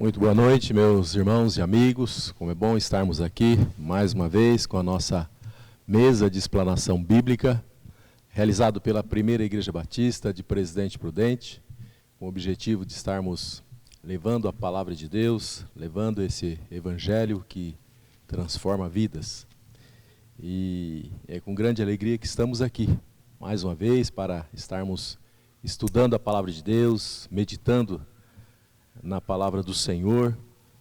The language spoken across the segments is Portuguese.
Muito boa noite, meus irmãos e amigos. Como é bom estarmos aqui mais uma vez com a nossa mesa de explanação bíblica, realizado pela Primeira Igreja Batista de Presidente Prudente, com o objetivo de estarmos levando a palavra de Deus, levando esse evangelho que transforma vidas. E é com grande alegria que estamos aqui, mais uma vez, para estarmos estudando a palavra de Deus, meditando na palavra do Senhor,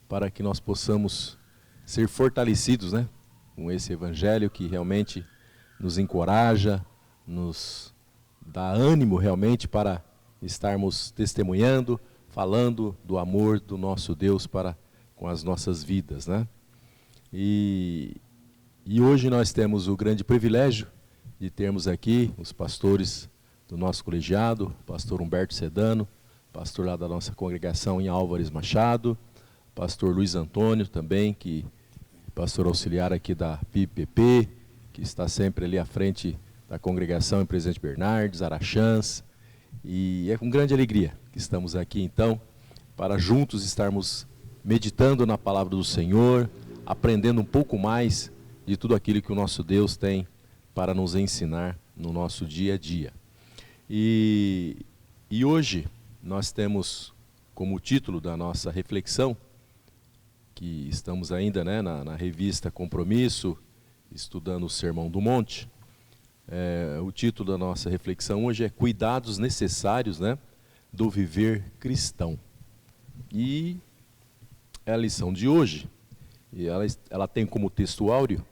para que nós possamos ser fortalecidos, né, com esse evangelho que realmente nos encoraja, nos dá ânimo realmente para estarmos testemunhando, falando do amor do nosso Deus para com as nossas vidas, né? E hoje nós temos o grande privilégio de termos aqui os pastores do nosso colegiado, o pastor Humberto Sedano, pastor lá da nossa congregação em Álvares Machado, pastor Luiz Antônio também, que é pastor auxiliar aqui da PIPP, que está sempre ali à frente da congregação em Presidente Bernardes, Araxãs, e é com grande alegria que estamos aqui então, para juntos estarmos meditando na palavra do Senhor, aprendendo um pouco mais de tudo aquilo que o nosso Deus tem para nos ensinar no nosso dia a dia. E hoje nós temos como título da nossa reflexão, que estamos ainda, né, na revista Compromisso, estudando o Sermão do Monte. O título da nossa reflexão hoje é Cuidados Necessários, né, do Viver Cristão. E é a lição de hoje, e ela tem como texto áureo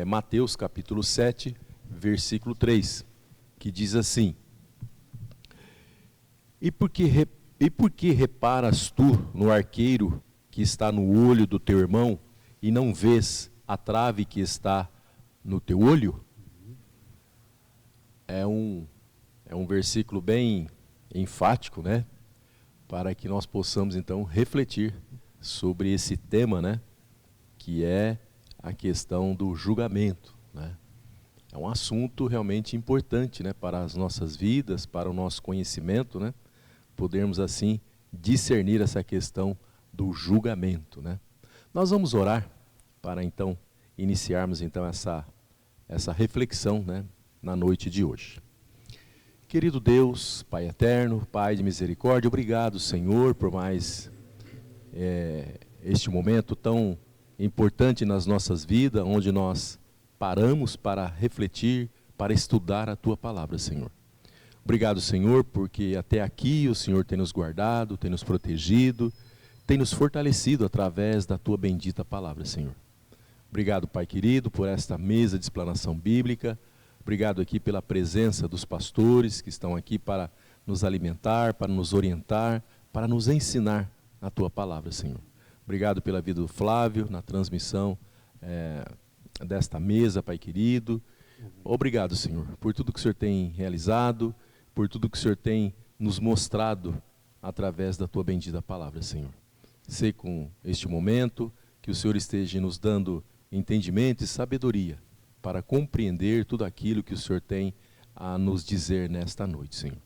Mateus capítulo 7, versículo 3, que diz assim: E por que reparas tu no arqueiro que está no olho do teu irmão e não vês a trave que está no teu olho? É um versículo bem enfático, né? Para que nós possamos então refletir sobre esse tema, né? Que é a questão do julgamento, né? É um assunto realmente importante, né? Para as nossas vidas, para o nosso conhecimento, né? Podermos assim discernir essa questão do julgamento, né? Nós vamos orar para então iniciarmos então essa reflexão, né, na noite de hoje. Querido Deus, Pai eterno, Pai de misericórdia, obrigado, Senhor, por mais este momento tão importante nas nossas vidas, onde nós paramos para refletir, para estudar a Tua palavra, Senhor. Obrigado, Senhor, porque até aqui o Senhor tem nos guardado, tem nos protegido, tem nos fortalecido através da Tua bendita palavra, Senhor. Obrigado, Pai querido, por esta mesa de explanação bíblica. Obrigado aqui pela presença dos pastores que estão aqui para nos alimentar, para nos orientar, para nos ensinar a Tua palavra, Senhor. Obrigado pela vida do Flávio, na transmissão desta mesa, Pai querido. Obrigado, Senhor, por tudo que o Senhor tem realizado, por tudo que o Senhor tem nos mostrado através da Tua bendita palavra, Senhor. Sei com este momento que o Senhor esteja nos dando entendimento e sabedoria para compreender tudo aquilo que o Senhor tem a nos dizer nesta noite, Senhor.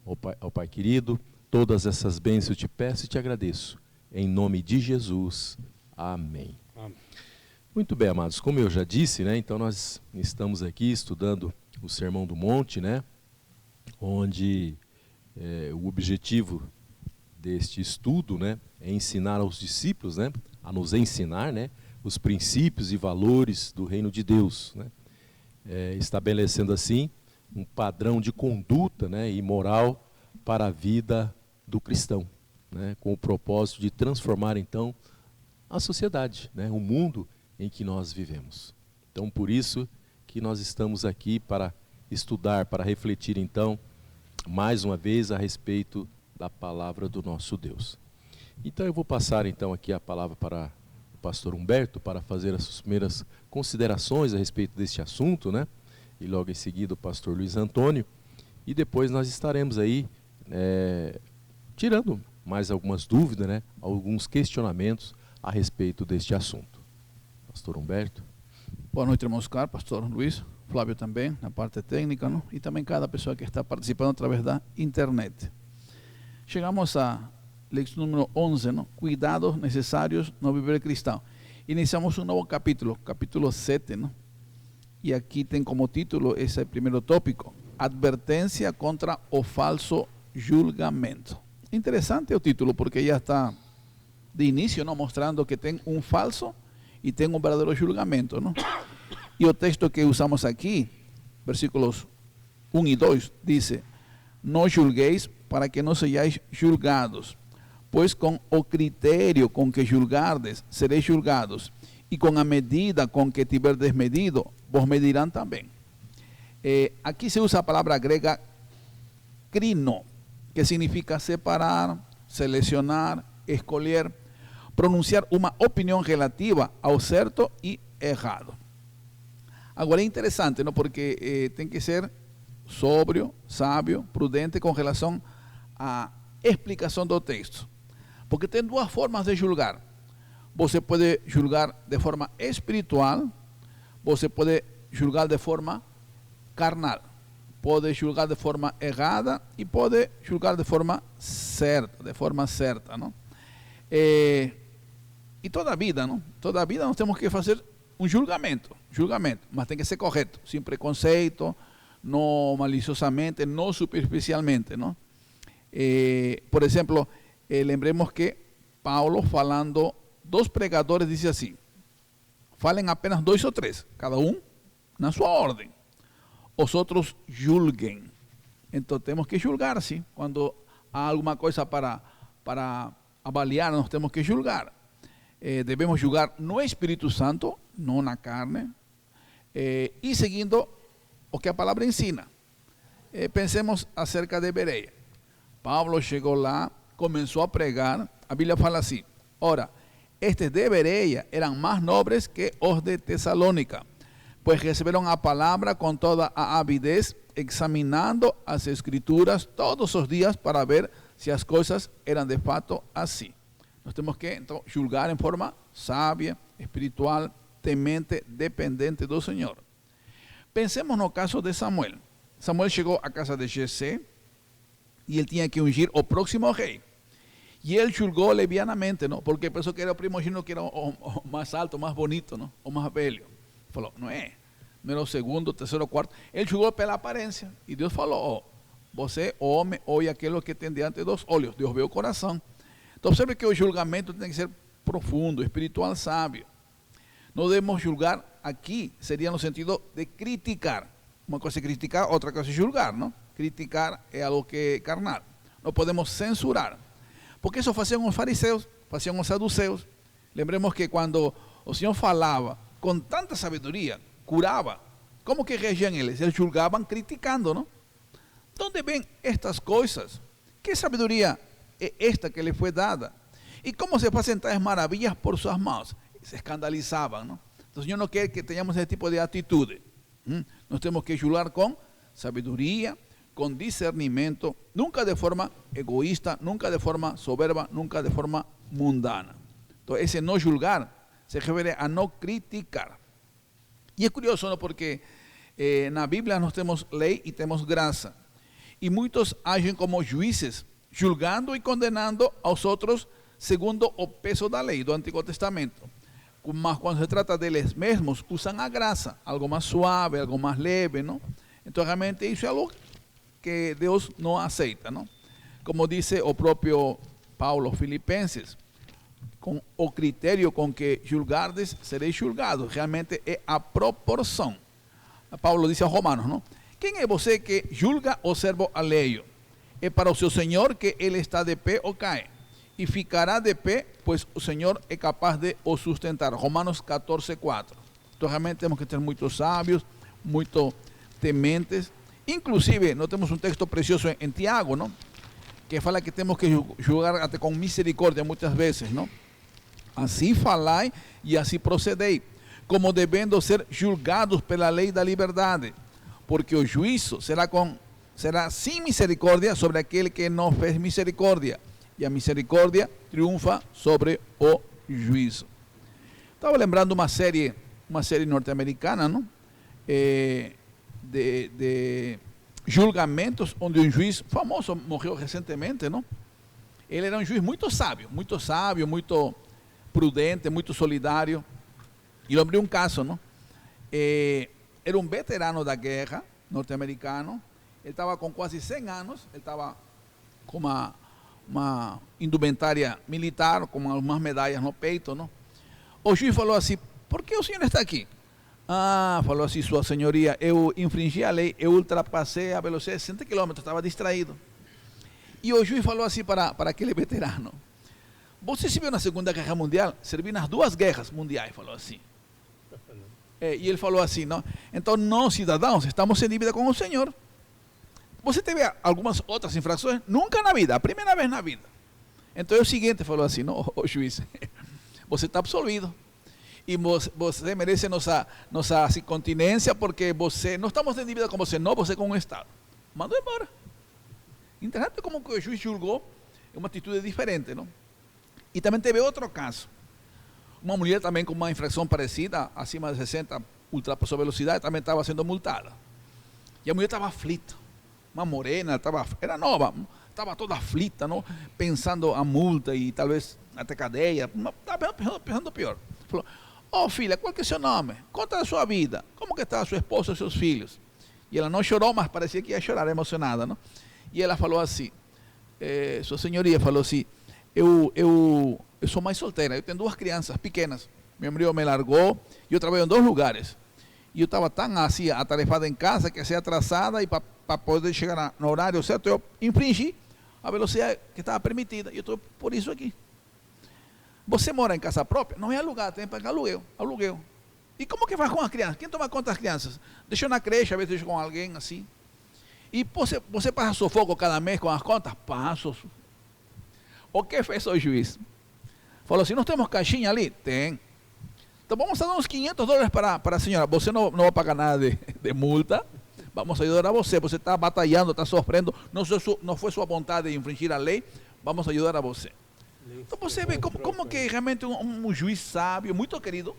Ó Pai querido, todas essas bênçãos eu te peço e te agradeço. Em nome de Jesus. Amém. Amém. Muito bem, amados, como eu já disse, né, então nós estamos aqui estudando o Sermão do Monte, né, onde o objetivo deste estudo, né, é ensinar aos discípulos, né, a nos ensinar, né, os princípios e valores do reino de Deus, né, estabelecendo assim um padrão de conduta, né, e moral para a vida do cristão, né, com o propósito de transformar então a sociedade, né, o mundo em que nós vivemos. Então, por isso que nós estamos aqui para estudar, para refletir então mais uma vez a respeito da palavra do nosso Deus. Então eu vou passar então aqui a palavra para o pastor Humberto para fazer as suas primeiras considerações a respeito deste assunto, né? E logo em seguida o pastor Luiz Antônio, e depois nós estaremos aí tirando mais algumas dúvidas, né? Alguns questionamentos a respeito deste assunto. Pastor Humberto. Boa noite, irmãos caros, pastor Luiz, Flávio também, na parte técnica, não? E também cada pessoa que está participando através da internet. Chegamos à lección número 11, ¿no? Cuidados necesarios no viver cristão. Iniciamos un nuevo capítulo, capítulo 7, ¿no? Y aquí tem como título ese primer tópico, advertencia contra o falso julgamento. Interesante el título porque ya está de inicio, ¿no? Mostrando que tem un falso y tem un verdadero julgamento, ¿no? Y el texto que usamos aquí, versículos 1 y 2, dice: no julguéis para que no sejais julgados, pues con o criterio con que julgardes seréis julgados, y con a medida con que tiverdes medido, vos medirán también. Aquí se usa la palabra grega crino, que significa separar, seleccionar, escolher, pronunciar una opinión relativa ao certo y errado. Agora é interessante, ¿no? Porque tem que ser sóbrio, sábio, prudente com relação à explicação do texto. Porque tem duas formas de julgar. Você pode julgar de forma espiritual, você pode julgar de forma carnal, pode julgar de forma errada e pode julgar de forma certa, não? E toda a vida, não? Toda a vida nós temos que fazer um julgamento, mas tem que ser correto, sem preconceito, não maliciosamente, não superficialmente, não? Por exemplo, lembremos que Paulo, falando dos pregadores, disse assim: falem apenas 2 ou 3, cada um na sua ordem. Os outros julguem. Então temos que julgar, sim. Quando há alguma coisa para avaliar, nós temos que julgar. Devemos julgar no Espírito Santo, não na carne, e seguindo o que a palavra ensina. Pensemos acerca de Bereia. Paulo chegou lá, começou a pregar. A Bíblia fala assim: ora, estes de Bereia eram mais nobres que os de Tesalônica, pues receberam a palavra com toda a avidez, examinando as escrituras todos os dias para ver se as coisas eram de fato assim. Nós temos que, então, julgar em forma sábia, espiritual, temente, dependente do Senhor. Pensemos no caso de Samuel. Samuel chegou à casa de Jessé e ele tinha que ungir o próximo rei. E ele julgou levianamente, não? Porque pensou que era o primogênito, que era o mais alto, o mais bonito, não? O mais velho. Falou: não é. Não era o segundo, o terceiro, o quarto. Ele julgou pela aparência. E Deus falou: você, homem, olha aquilo que tem diante dos olhos. Deus vê o coração. Então observe que o julgamento tem que ser profundo, espiritual, sábio. Não devemos julgar aqui, seria no sentido de criticar. Uma coisa é criticar, outra coisa é julgar, não? Criticar é algo que é carnal. Não podemos censurar. Porque isso faziam os fariseus, faziam os saduceus. Lembremos que quando o Senhor falava com tanta sabedoria, curava, como que reagiam eles? Eles julgavam criticando, não? De onde vêm estas coisas? Que sabedoria é esta que lhe foi dada? E como se fazem tais maravilhas por suas mãos? Se escandalizavam, não? Então o Senhor não quer que tenhamos esse tipo de atitude. Nós temos que julgar com sabedoria, com discernimento, nunca de forma egoísta, nunca de forma soberba, nunca de forma mundana. Então esse não julgar se refere a não criticar. E é curioso, não? Porque na Bíblia nós temos lei e temos graça. E muitos agem como juízes, julgando e condenando aos outros segundo o peso da lei do Antigo Testamento. Mas quando se trata deles mesmos, usam a graça, algo mais suave, algo mais leve, não? Então realmente isso é algo que Deus não aceita, não? Como disse o próprio Paulo aos Filipenses: com o critério com que julgardes, sereis julgados. Realmente é a proporção. Paulo disse aos Romanos, não? Quem é você que julga o servo alheio? É para o seu Senhor que ele está de pé ou cai, e ficará de pé, pois o Senhor é capaz de o sustentar. Romanos 14:4. Então realmente temos que ser muito sábios, muito tementes. Inclusive, nós temos um texto precioso em Tiago, não? Que fala que temos que julgar até com misericórdia muitas vezes, não? Assim falai e assim procedei, como devendo ser julgados pela lei da liberdade, porque o juízo será sem misericórdia sobre aquele que não fez misericórdia, e a misericórdia triunfa sobre o juízo. Estava lembrando uma série norte-americana, não? De julgamentos, onde um juiz famoso morreu recentemente, não? Ele era um juiz muito sábio, muito prudente, muito solidário. E lembrei um caso, não? Era um veterano da guerra norte-americano. Ele estava com quase 100 anos, ele estava com uma indumentária militar, com algumas medalhas no peito, não? O juiz falou assim: por que o senhor está aqui? Falou assim: sua senhoria, eu infringi a lei, eu ultrapassei a velocidade de 60 km, estava distraído. E o juiz falou assim para aquele veterano: você se viu na Segunda Guerra Mundial? Servi nas 2 guerras mundiais, falou assim. E ele falou assim: não, então nós, cidadãos, estamos em dívida com o senhor. Você teve algumas outras infrações? Nunca na vida, a primeira vez na vida. Então é o seguinte, falou assim: não, o juiz, você está absolvido. E você merece nossa continência, porque você, não estamos em dívida com você, não, você com o Estado. Mandou embora. Interessante como que o juiz julgou uma atitude diferente, não? E também teve outro caso. Uma mulher também com uma infração parecida, acima de 60, ultrapassou a velocidade, também estava sendo multada. E a mulher estava aflita. Uma morena, era nova, estava toda aflita, não? Pensando a multa e talvez até cadeia. Estava pensando pior. Falou: oh filha, qual que é o seu nome? Conta a sua vida. Como que está a sua esposa e seus filhos? E ela não chorou, mas parecia que ia chorar, emocionada, não? E ela falou assim, sua senhoria falou assim: eu sou mãe solteira, eu tenho 2 crianças pequenas. Meu marido me largou, eu trabalho em 2 lugares. E eu estava tão assim, atarefada em casa, que ia atrasada, e para poder chegar no horário certo, eu infringi a velocidade que estava permitida. E eu estou por isso aqui. Você mora em casa própria? Não é alugado, tem que pagar aluguel. E como que faz com as crianças? Quem toma conta das crianças? Deixa na creche, às vezes deixa com alguém assim. E você passa sufoco cada mês com as contas? Passo. O que fez o juiz? Falou assim: nós temos caixinha ali? Tem. Então vamos a dar uns $500 para a senhora. Você não vai pagar nada de multa. Vamos ajudar a você. Você está batalhando, está sofrendo. Não foi sua vontade de infringir a lei. Vamos ajudar a você. Então você vê como que realmente um juiz sábio, muito querido,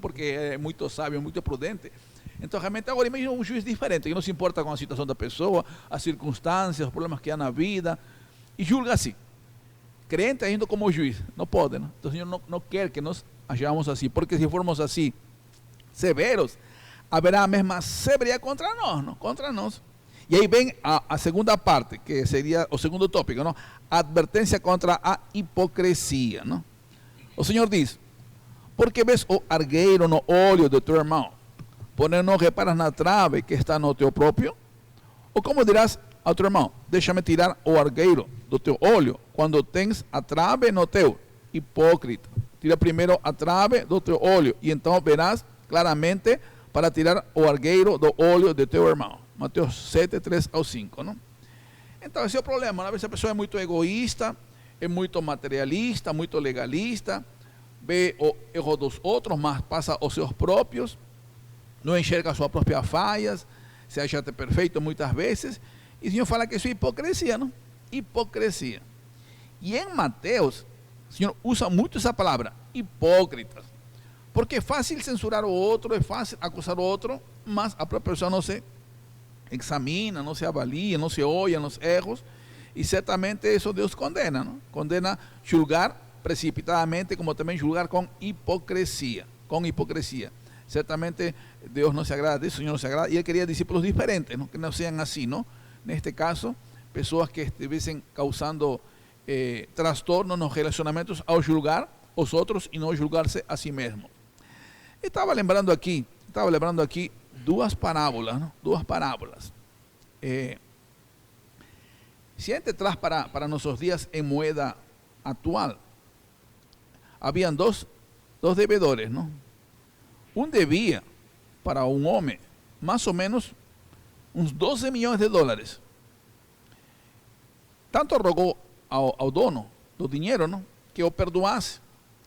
porque é muito sábio, muito prudente. Então realmente agora imagina um juiz diferente, que não se importa com a situação da pessoa, as circunstâncias, os problemas que há na vida, e julga assim. Crente agindo como juiz, não pode, não? Então o Senhor não quer que nós hagamos assim, porque se formos assim, severos, haverá a mesma severidade contra nós, não? Contra nós. E aí vem a segunda parte, que seria o segundo tópico, não? A advertência contra a hipocrisia, não? O Senhor diz: porque ves o argueiro no olho de teu irmão, porém não reparas na trave que está no teu próprio? Ou como dirás ao teu irmão: deixa-me tirar o argueiro do teu olho, quando tens a trave no teu? Hipócrita, tira primeiro a trave do teu olho, e então verás claramente para tirar o argueiro do olho de teu irmão. Mateus 7, 3 ao 5, não? Então esse é o problema, às vezes a pessoa é muito egoísta, é muito materialista, muito legalista, vê o erro dos outros, mas passa os seus próprios, não enxerga as suas próprias falhas, se acha até perfeito muitas vezes, e o Senhor fala que isso é hipocrisia, não? Hipocrisia. E em Mateus, o Senhor usa muito essa palavra, hipócritas, porque é fácil censurar o outro, é fácil acusar o outro, mas a própria pessoa não se examina, não se avalia, não se olha nos erros, e certamente isso Deus condena, não? Condena julgar precipitadamente, como também julgar com hipocrisia, certamente Deus não se agrada disso, o Senhor não se agrada, e Ele queria discípulos diferentes, não? Que não sejam assim, não? Neste caso, pessoas que estivessem causando transtornos nos relacionamentos ao julgar os outros e não julgar-se a si mesmo. Estava lembrando aqui 2 parábolas, não? 2 parábolas. Se a gente traz para nossos dias em moeda atual, haviam dois devedores, não? Um devia para um homem mais ou menos uns $12 milhões. Tanto rogou ao dono do dinheiro, não? Que o perdoasse,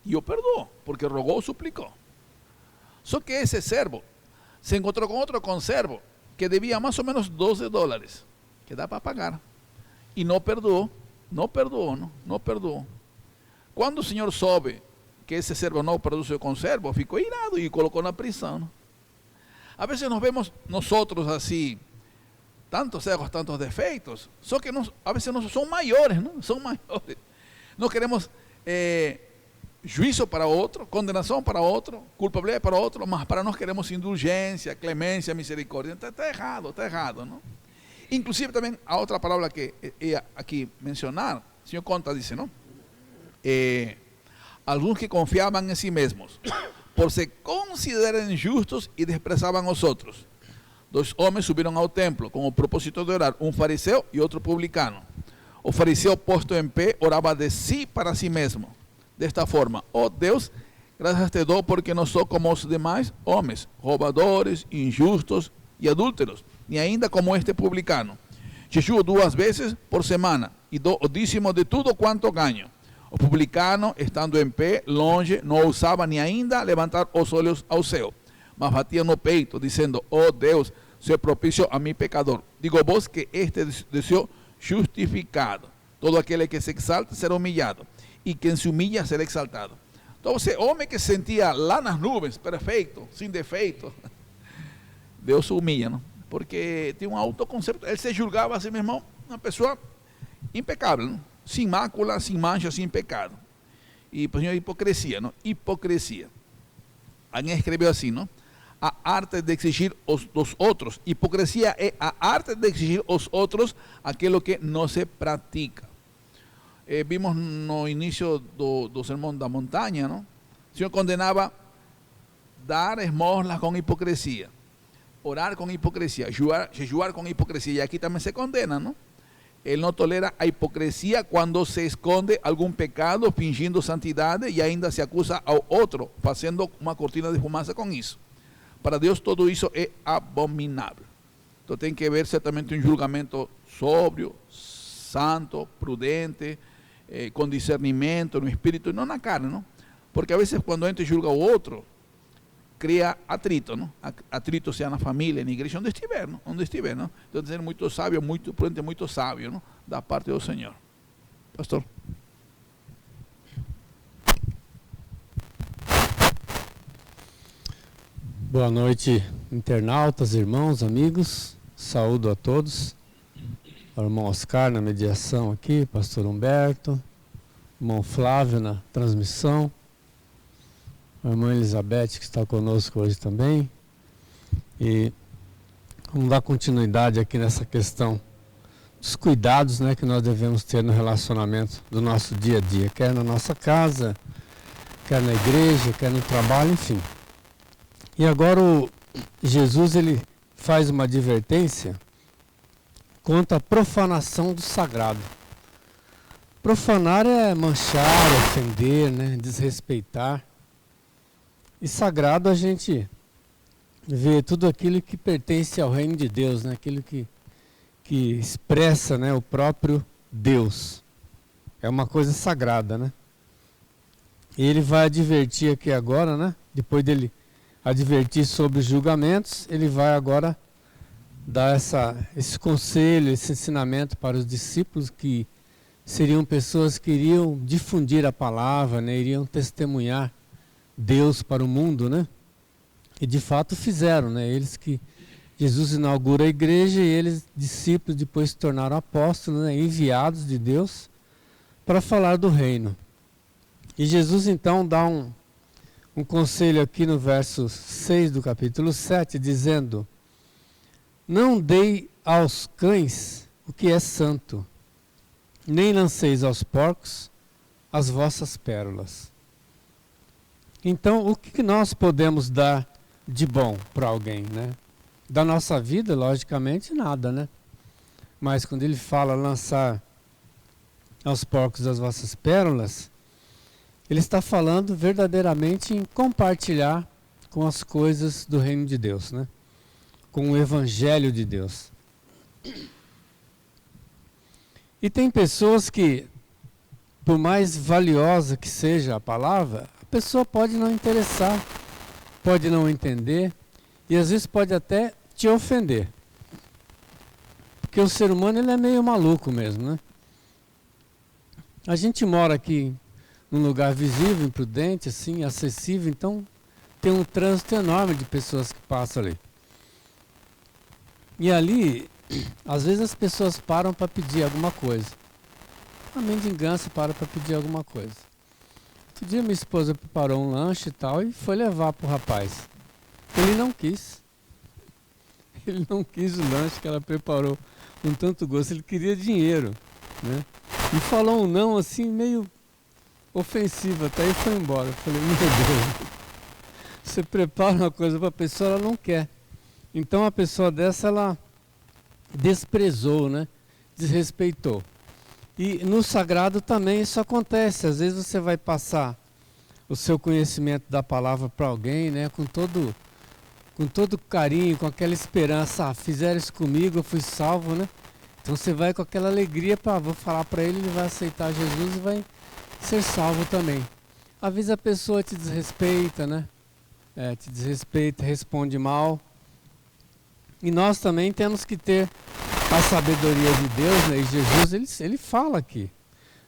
e o perdoou, porque rogou, suplicou. Só que esse servo se encontrou com outro conservo que devia mais ou menos $12, que dá para pagar, e não perdoou. Quando o Senhor soube que esse servo não perdoou seu conservo, ficou irado e colocou na prisão, não? Às vezes nós vemos nós outros assim, tantos erros, tantos defeitos, só que a veces nós somos maiores, não? São maiores. Nós queremos juízo para outro, condenação para outro, culpabilidade para outro, mas para nós queremos indulgência, clemência, misericórdia. Está errado, não? Inclusive também a outra palavra que ia aqui mencionar, o Senhor conta, diz, não? Alguns que confiavam em si mesmos, por se considerarem justos e desprezavam os outros. 2 homens subiram ao templo com o propósito de orar, um fariseu e outro publicano. O fariseu, posto em pé, orava de si para si mesmo, desta forma: ó Deus, graças te dou porque não sou como os demais homens, roubadores, injustos e adúlteros, nem ainda como este publicano. Jejuo 2 vezes por semana e dou o dízimo de tudo quanto ganho. O publicano, estando em pé, longe, não ousava nem ainda levantar os olhos ao céu, mas batia no peito, dizendo: ó Deus, se propício a mim pecador. Digo vos que este deseo justificado. Todo aquele que se exalta será humilhado, e quem se humilha será exaltado. Então, esse homem que se sentia lá nas nuvens, perfeito, sem defeito, Deus o humilha, não? Porque tem um autoconcepto. Ele se julgava a si mesmo uma pessoa impecável, não? Sem mácula, sem mancha, sem pecado. E por exemplo, hipocrisia, não? Hipocrisia. Alguém escreveu assim, não? A arte de exigir dos outros. Hipocrisia é a arte de exigir aos outros aquilo que não se pratica. Vimos no início do Sermão da Montanha, não? O Senhor condenava dar esmolas com hipocrisia, orar com hipocrisia, jejuar com hipocrisia. E aqui também se condena, não? Ele não tolera a hipocrisia quando se esconde algum pecado, fingindo santidade e ainda se acusa ao outro, fazendo uma cortina de fumaça com isso. Para Deus tudo isso é abominável. Então tem que haver certamente um julgamento sóbrio, santo, prudente, com discernimento no espírito, não na carne, não? Porque a vezes quando a gente julga o outro, cria atrito, não? Atrito seja na família, na igreja, onde estiver, não? Onde estiver, não? Então tem que ser muito sábio, muito prudente, muito sábio, não? Da parte do Senhor. Pastor. Boa noite, internautas, irmãos, amigos. Saúdo a todos. O irmão Oscar na mediação aqui, pastor Humberto, irmão Flávio na transmissão, a irmã Elizabeth que está conosco hoje também. E vamos dar continuidade aqui nessa questão dos cuidados, né, que nós devemos ter no relacionamento do nosso dia a dia, quer na nossa casa, quer na igreja, quer no trabalho, enfim. E agora Jesus ele faz uma advertência quanto à profanação do sagrado. Profanar é manchar, ofender, né, desrespeitar. E sagrado a gente vê tudo aquilo que pertence ao reino de Deus, né, aquilo que expressa, né, o próprio Deus. É uma coisa sagrada, né? E ele vai advertir aqui agora, né, depois dele advertir sobre os julgamentos, ele vai agora dar esse conselho, esse ensinamento para os discípulos que seriam pessoas que iriam difundir a palavra, né, iriam testemunhar Deus para o mundo, né? E de fato fizeram, né? Eles que Jesus inaugura a igreja e eles, discípulos, depois se tornaram apóstolos, né, enviados de Deus para falar do reino. E Jesus então dá um conselho aqui no verso 6 do capítulo 7, dizendo: não dei aos cães o que é santo, nem lanceis aos porcos as vossas pérolas. Então, o que nós podemos dar de bom para alguém, né? Da nossa vida, logicamente, nada, né? Mas quando ele fala lançar aos porcos as vossas pérolas, ele está falando verdadeiramente em compartilhar com as coisas do reino de Deus, né? Com o evangelho de Deus. E tem pessoas que, por mais valiosa que seja a palavra, a pessoa pode não interessar, pode não entender e às vezes pode até te ofender. Porque o ser humano ele é meio maluco mesmo, né? A gente mora aqui num lugar visível, imprudente, assim, acessível, então tem um trânsito enorme de pessoas que passam ali. E ali, às vezes as pessoas param para pedir alguma coisa. a mendigância, para pedir alguma coisa. Outro dia minha esposa preparou um lanche e tal e foi levar para o rapaz. Ele não quis. Ele não quis o lanche que ela preparou com tanto gosto, ele queria dinheiro, né? E falou um não assim, meio ofensivo até, e foi embora. Eu falei, meu Deus, você prepara uma coisa para a pessoa, ela não quer. Então a pessoa dessa, ela desprezou, né? Desrespeitou. E no sagrado também isso acontece. Às vezes você vai passar o seu conhecimento da palavra para alguém, né? Com todo carinho, com aquela esperança, fizeram isso comigo, eu fui salvo, né? Então você vai com aquela alegria vou falar para ele, ele vai aceitar Jesus e vai ser salvo também. Às vezes a pessoa te desrespeita, né? Te desrespeita, responde mal. E nós também temos que ter a sabedoria de Deus, né? E Jesus, ele fala aqui,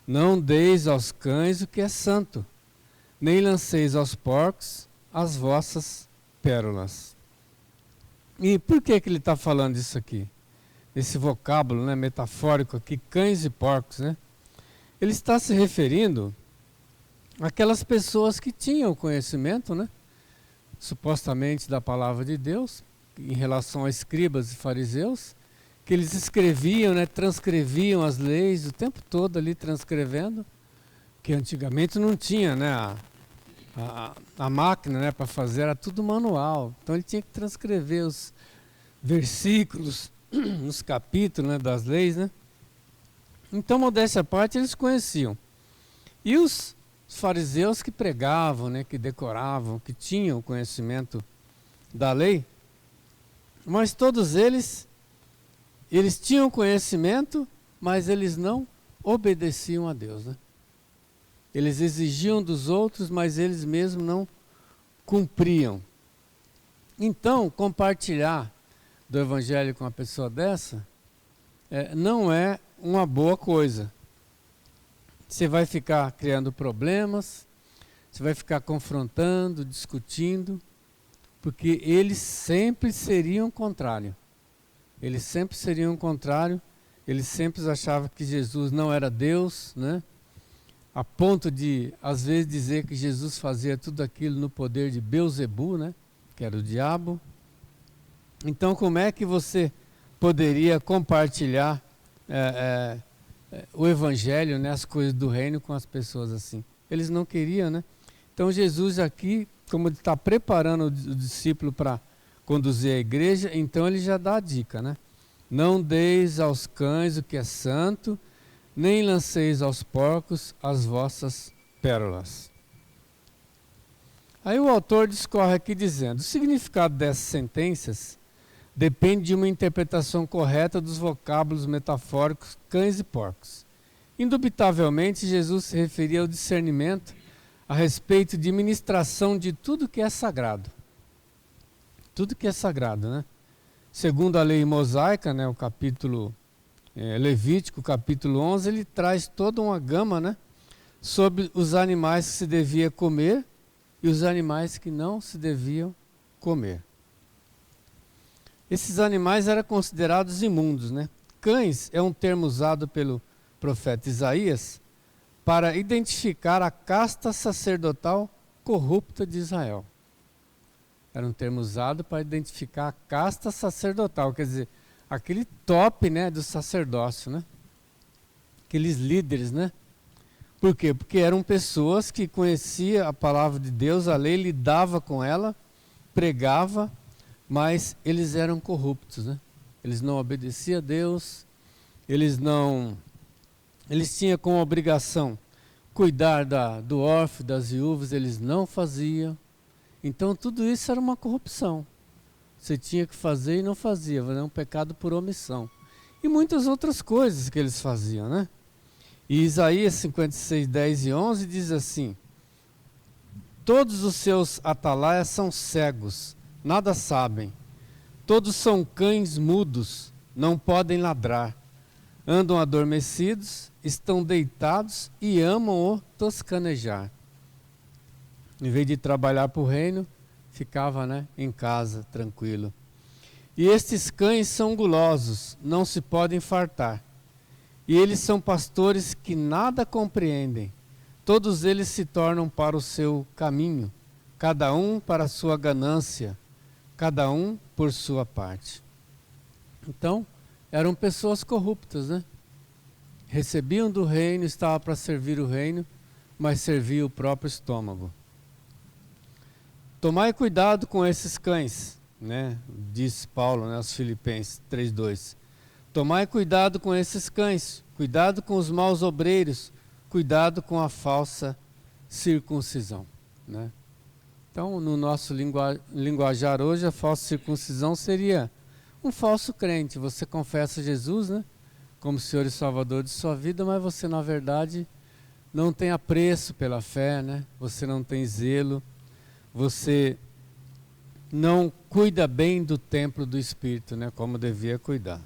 não deis aos cães o que é santo, nem lanceis aos porcos as vossas pérolas. E por que ele está falando isso aqui? Esse vocábulo, né, metafórico aqui, cães e porcos, né? Ele está se referindo àquelas pessoas que tinham conhecimento, né, supostamente da palavra de Deus, em relação a escribas e fariseus, que eles escreviam, né, transcreviam as leis o tempo todo ali transcrevendo, que antigamente não tinha, né, a máquina, né, para fazer, era tudo manual. Então ele tinha que transcrever os versículos, os capítulos, né, das leis, né? Então, modéstia à parte, eles conheciam. E os fariseus que pregavam, né, que decoravam, que tinham conhecimento da lei, mas todos eles tinham conhecimento, mas eles não obedeciam a Deus, né? Eles exigiam dos outros, mas eles mesmos não cumpriam. Então, compartilhar do evangelho com uma pessoa dessa não é uma boa coisa. Você vai ficar criando problemas, você vai ficar confrontando, discutindo, porque eles sempre seriam contrário. Eles sempre seriam contrário, eles sempre achavam que Jesus não era Deus, né? A ponto de, às vezes, dizer que Jesus fazia tudo aquilo no poder de Belzebu, né? Que era o diabo. Então, como é que você poderia compartilhar o evangelho, né, as coisas do reino com as pessoas assim? Eles não queriam, né? Então, Jesus aqui, como ele está preparando o discípulo para conduzir a igreja, então ele já dá a dica, né? Não deis aos cães o que é santo, nem lanceis aos porcos as vossas pérolas. Aí o autor discorre aqui dizendo, o significado dessas sentenças depende de uma interpretação correta dos vocábulos metafóricos cães e porcos. Indubitavelmente, Jesus se referia ao discernimento a respeito de ministração de tudo que é sagrado. Tudo que é sagrado, né? Segundo a lei mosaica, né, o capítulo Levítico, capítulo 11, ele traz toda uma gama, né, sobre os animais que se devia comer e os animais que não se deviam comer. Esses animais eram considerados imundos, né? Cães é um termo usado pelo profeta Isaías para identificar a casta sacerdotal corrupta de Israel. Era um termo usado para identificar a casta sacerdotal, quer dizer, aquele top, né, do sacerdócio, né? Aqueles líderes, né? Por quê? Porque eram pessoas que conheciam a palavra de Deus, a lei, lidava com ela, pregava, mas eles eram corruptos, né? Eles não obedeciam a Deus, eles tinham como obrigação cuidar do órfão, das viúvas, eles não faziam. Então tudo isso era uma corrupção. Você tinha que fazer e não fazia, era um pecado por omissão. E muitas outras coisas que eles faziam, né? E Isaías 56, 10 e 11 diz assim, todos os seus atalaias são cegos, nada sabem. Todos são cães mudos, não podem ladrar. Andam adormecidos, estão deitados e amam o toscanejar. Em vez de trabalhar para o reino, ficava, né, em casa, tranquilo. E estes cães são gulosos, não se podem fartar. E eles são pastores que nada compreendem. Todos eles se tornam para o seu caminho, cada um para a sua ganância, cada um por sua parte. Então, eram pessoas corruptas, né? Recebiam do reino, estavam para servir o reino, mas serviam o próprio estômago. Tomai cuidado com esses cães, né? Diz Paulo, né, aos Filipenses 3:2. Tomai cuidado com esses cães, cuidado com os maus obreiros, cuidado com a falsa circuncisão, né? Então, no nosso linguajar hoje, a falsa circuncisão seria um falso crente. Você confessa Jesus, né, como Senhor e Salvador de sua vida, mas você, na verdade, não tem apreço pela fé, né? Você não tem zelo, você não cuida bem do templo do Espírito, né, como devia cuidar.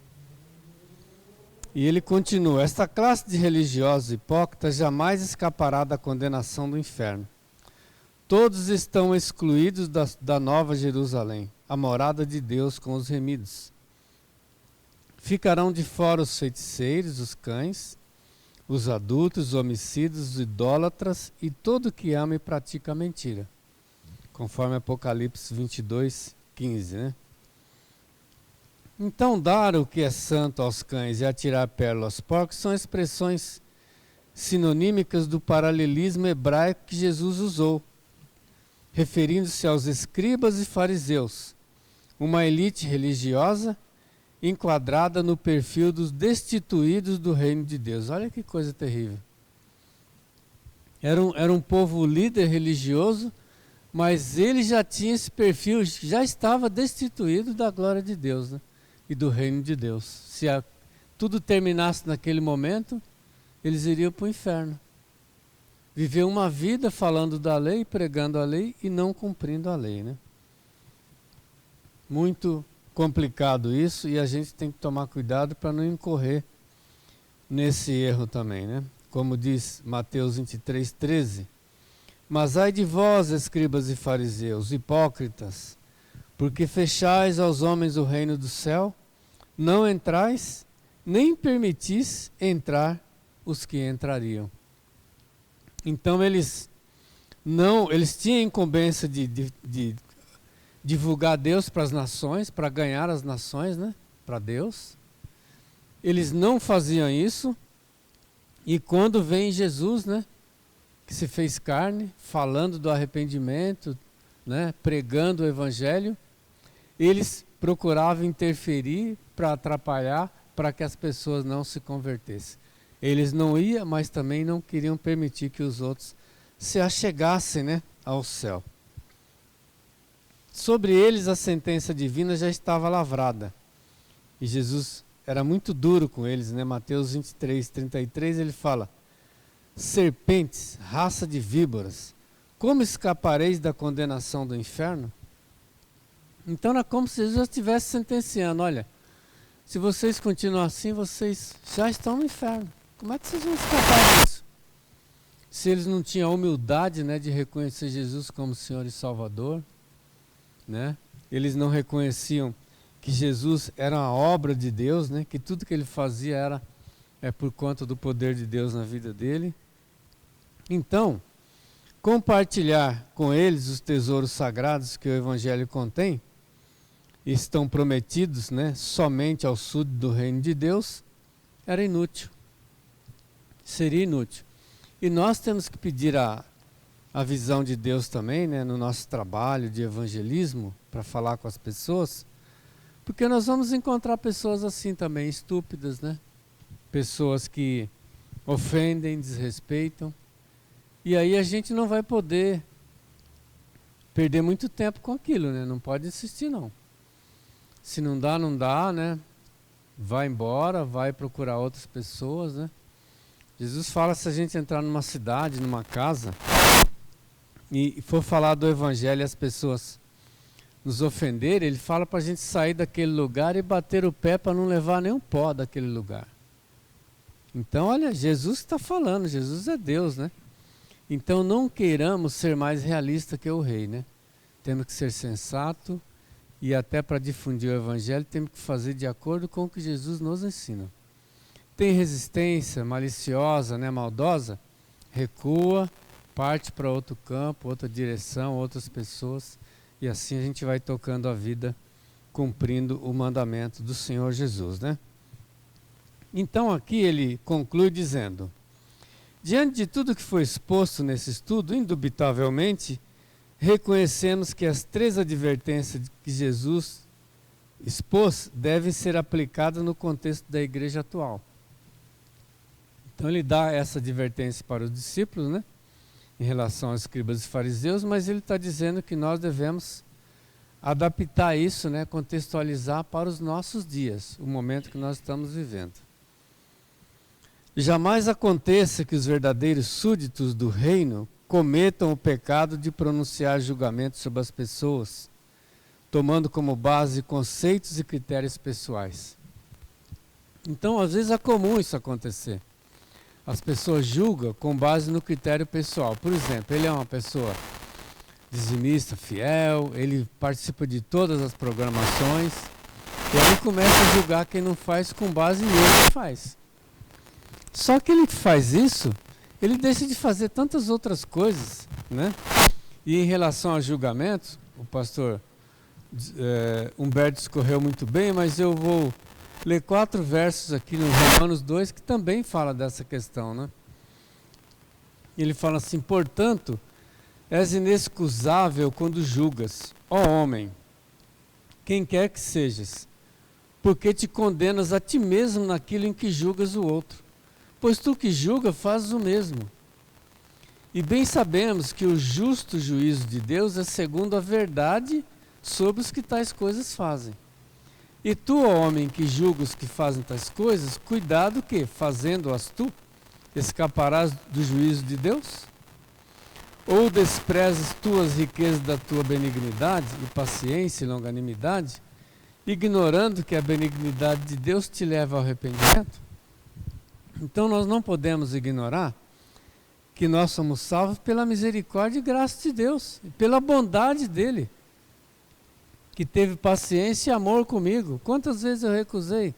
E ele continua: esta classe de religiosos hipócritas jamais escapará da condenação do inferno. Todos estão excluídos da Nova Jerusalém, a morada de Deus com os remidos. Ficarão de fora os feiticeiros, os cães, os adultos, os homicidas, os idólatras e todo que ama e pratica mentira. Conforme Apocalipse 22:15, né? Então, dar o que é santo aos cães e atirar pérola aos porcos são expressões sinonímicas do paralelismo hebraico que Jesus usou, referindo-se aos escribas e fariseus, uma elite religiosa enquadrada no perfil dos destituídos do reino de Deus. Olha que coisa terrível. Era um povo líder religioso, mas ele já tinha esse perfil, já estava destituído da glória de Deus, né, e do reino de Deus. Se tudo terminasse naquele momento, eles iriam para o inferno. Viver uma vida falando da lei, pregando a lei e não cumprindo a lei, né? Muito complicado isso, e a gente tem que tomar cuidado para não incorrer nesse erro também, né? Como diz Mateus 23:13, mas ai de vós, escribas e fariseus, hipócritas, porque fechais aos homens o reino do céu, não entrais, nem permitis entrar os que entrariam. Então eles tinham a incumbência de divulgar Deus para as nações, para ganhar as nações, né, para Deus. Eles não faziam isso, e quando vem Jesus, né, que se fez carne, falando do arrependimento, né, pregando o evangelho, eles procuravam interferir para atrapalhar, para que as pessoas não se convertessem. Eles não iam, mas também não queriam permitir que os outros se achegassem, né, ao céu. Sobre eles a sentença divina já estava lavrada. E Jesus era muito duro com eles, né? Mateus 23:33, ele fala: serpentes, raça de víboras, como escapareis da condenação do inferno? Então era como se Jesus estivesse sentenciando: olha, se vocês continuam assim, vocês já estão no inferno. Como é que vocês vão escapar disso? Se eles não tinham a humildade, né, de reconhecer Jesus como Senhor e Salvador, né? Eles não reconheciam que Jesus era uma obra de Deus, né? Que tudo que ele fazia era por conta do poder de Deus na vida dele. Então, compartilhar com eles os tesouros sagrados que o Evangelho contém, estão prometidos, né, somente ao súdito do reino de Deus, era inútil. Seria inútil. E nós temos que pedir a visão de Deus também, né, no nosso trabalho de evangelismo, para falar com as pessoas, porque nós vamos encontrar pessoas assim também, estúpidas, né? Pessoas que ofendem, desrespeitam, e aí a gente não vai poder perder muito tempo com aquilo, né? Não pode insistir, não. Se não dá, não dá, né? Vai embora, vai procurar outras pessoas, né? Jesus fala, se a gente entrar numa cidade, numa casa, e for falar do evangelho e as pessoas nos ofenderem, ele fala para a gente sair daquele lugar e bater o pé para não levar nenhum pó daquele lugar. Então, olha, Jesus está falando, Jesus é Deus, né? Então não queiramos ser mais realistas que o rei, né? Temos que ser sensato, e até para difundir o evangelho temos que fazer de acordo com o que Jesus nos ensina. tem resistência maliciosa, né, maldosa, recua, parte para outro campo, outra direção, outras pessoas, e assim a gente vai tocando a vida, cumprindo o mandamento do Senhor Jesus, né? Então aqui ele conclui dizendo: diante de tudo que foi exposto nesse estudo, indubitavelmente, reconhecemos que as 3 advertências que Jesus expôs devem ser aplicadas no contexto da igreja atual. Então ele dá essa advertência para os discípulos, né, em relação aos escribas e fariseus, mas ele está dizendo que nós devemos adaptar isso, né, contextualizar para os nossos dias, o momento que nós estamos vivendo. Jamais aconteça que os verdadeiros súditos do reino cometam o pecado de pronunciar julgamentos sobre as pessoas, tomando como base conceitos e critérios pessoais. Então, às vezes é comum isso acontecer. As pessoas julgam com base no critério pessoal. Por exemplo, ele é uma pessoa dizimista, fiel, ele participa de todas as programações, e aí começa a julgar quem não faz com base nele que faz. Só que ele faz isso, ele deixa de fazer tantas outras coisas, né? E em relação a julgamentos, o pastor Humberto discorreu muito bem, mas eu vou ler 4 versos aqui no Romanos 2 que também fala dessa questão, né? Ele fala assim: portanto, és inexcusável quando julgas, ó homem, quem quer que sejas, porque te condenas a ti mesmo naquilo em que julgas o outro. Pois tu que julga, fazes o mesmo. E bem sabemos que o justo juízo de Deus é segundo a verdade sobre os que tais coisas fazem. E tu, ó homem, que julga os que fazem tais coisas, cuidado que, fazendo-as tu, escaparás do juízo de Deus? Ou desprezas tu as riquezas da tua benignidade, e paciência e longanimidade, ignorando que a benignidade de Deus te leva ao arrependimento? Então nós não podemos ignorar que nós somos salvos pela misericórdia e graça de Deus, e pela bondade dele, que teve paciência e amor comigo. Quantas vezes eu recusei?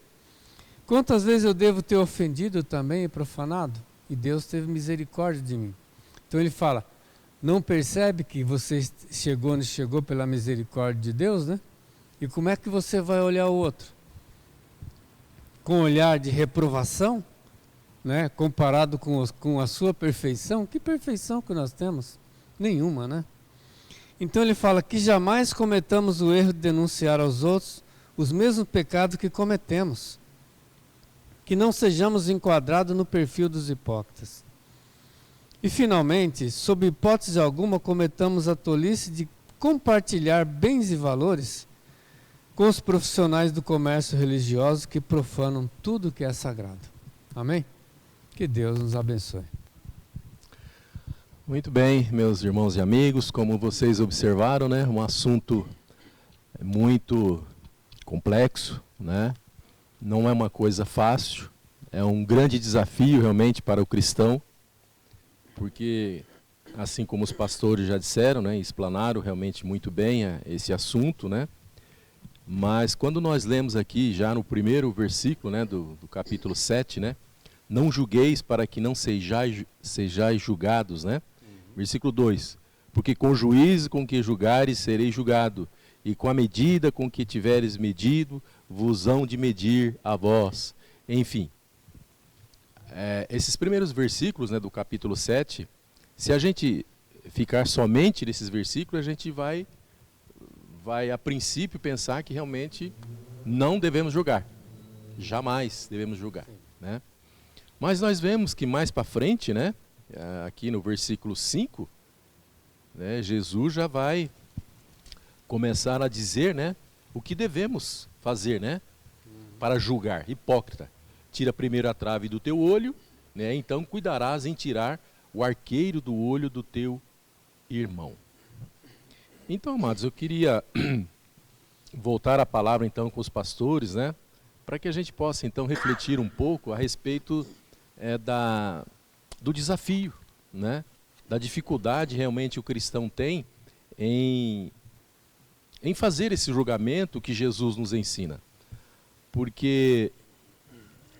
Quantas vezes eu devo ter ofendido também e profanado? E Deus teve misericórdia de mim. Então ele fala: não percebe que você chegou pela misericórdia de Deus, né? E como é que você vai olhar o outro? Com um olhar de reprovação? Né, comparado com a sua perfeição? Que perfeição que nós temos? Nenhuma, né? Então ele fala que jamais cometamos o erro de denunciar aos outros os mesmos pecados que cometemos, que não sejamos enquadrados no perfil dos hipócritas. E finalmente, sob hipótese alguma, cometamos a tolice de compartilhar bens e valores com os profissionais do comércio religioso que profanam tudo que é sagrado. Amém? Que Deus nos abençoe. Muito bem, meus irmãos e amigos, como vocês observaram, né, um assunto muito complexo, né? Não é uma coisa fácil, é um grande desafio realmente para o cristão, porque assim como os pastores já disseram, né, explanaram realmente muito bem esse assunto, né? Mas quando nós lemos aqui já no primeiro versículo, né, do capítulo 7, né? Não julgueis para que não sejais julgados, né? Versículo 2. Porque com o juízo com que julgares sereis julgado, e com a medida com que tiveres medido, vos hão de medir a vós. Enfim, esses primeiros versículos, né, do capítulo 7, se a gente ficar somente nesses versículos, a gente vai a princípio pensar que realmente não devemos julgar. Jamais devemos julgar, né? Mas nós vemos que mais para frente, né, aqui no versículo 5, né, Jesus já vai começar a dizer, né, o que devemos fazer, né, para julgar. Hipócrita, tira primeiro a trave do teu olho, né, então cuidarás em tirar o arqueiro do olho do teu irmão. Então, amados, eu queria voltar a palavra então com os pastores, né, para que a gente possa então refletir um pouco a respeito do desafio, né, da dificuldade realmente o cristão tem em fazer esse julgamento que Jesus nos ensina. Porque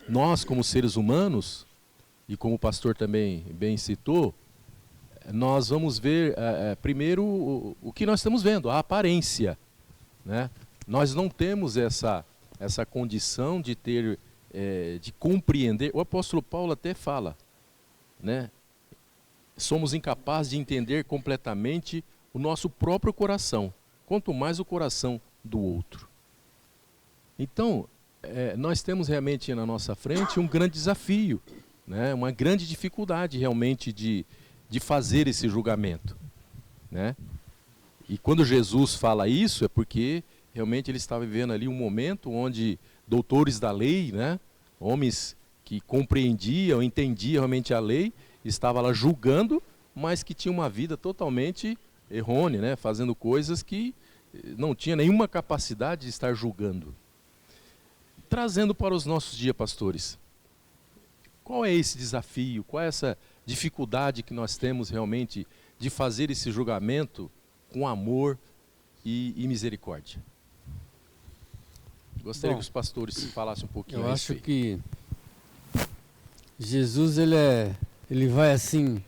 nós como seres humanos, e como o pastor também bem citou, nós vamos ver primeiro o que nós estamos vendo, a aparência, né? Nós não temos essa condição de ter, de compreender. O apóstolo Paulo até fala, né? Somos incapazes de entender completamente o nosso próprio coração, quanto mais o coração do outro. Então, nós temos realmente na nossa frente um grande desafio, né? Uma grande dificuldade realmente de fazer esse julgamento, né? E quando Jesus fala isso, é porque realmente ele estava vivendo ali um momento onde doutores da lei, né? Homens que compreendiam, entendiam realmente a lei, estavam lá julgando, mas que tinham uma vida totalmente errônea, né? Fazendo coisas que não tinha nenhuma capacidade de estar julgando. Trazendo para os nossos dias, pastores, qual é esse desafio, qual é essa dificuldade que nós temos realmente de fazer esse julgamento com amor e misericórdia? Gostaria que os pastores falassem um pouquinho a respeito. Eu acho que Jesus, ele vai assim,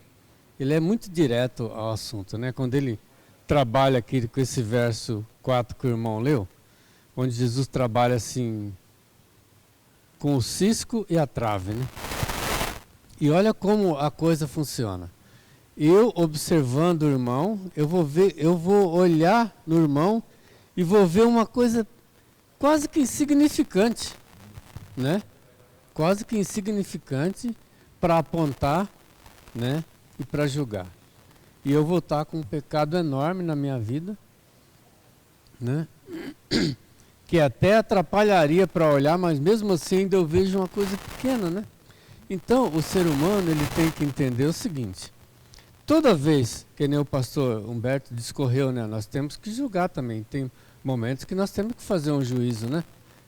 ele é muito direto ao assunto, né? Quando ele trabalha aqui com esse verso 4 que o irmão leu, onde Jesus trabalha assim, com o cisco e a trave, né? E olha como a coisa funciona. Eu observando o irmão, eu vou olhar no irmão e vou ver uma coisa quase que insignificante, né? Quase que insignificante para apontar, né? E para julgar. E eu vou estar com um pecado enorme na minha vida, né? Que até atrapalharia para olhar, mas mesmo assim ainda eu vejo uma coisa pequena, né? Então, o ser humano, ele tem que entender o seguinte: toda vez que nem o pastor Humberto discorreu, né, nós temos que julgar também. Tem momentos que nós temos que fazer um juízo, né?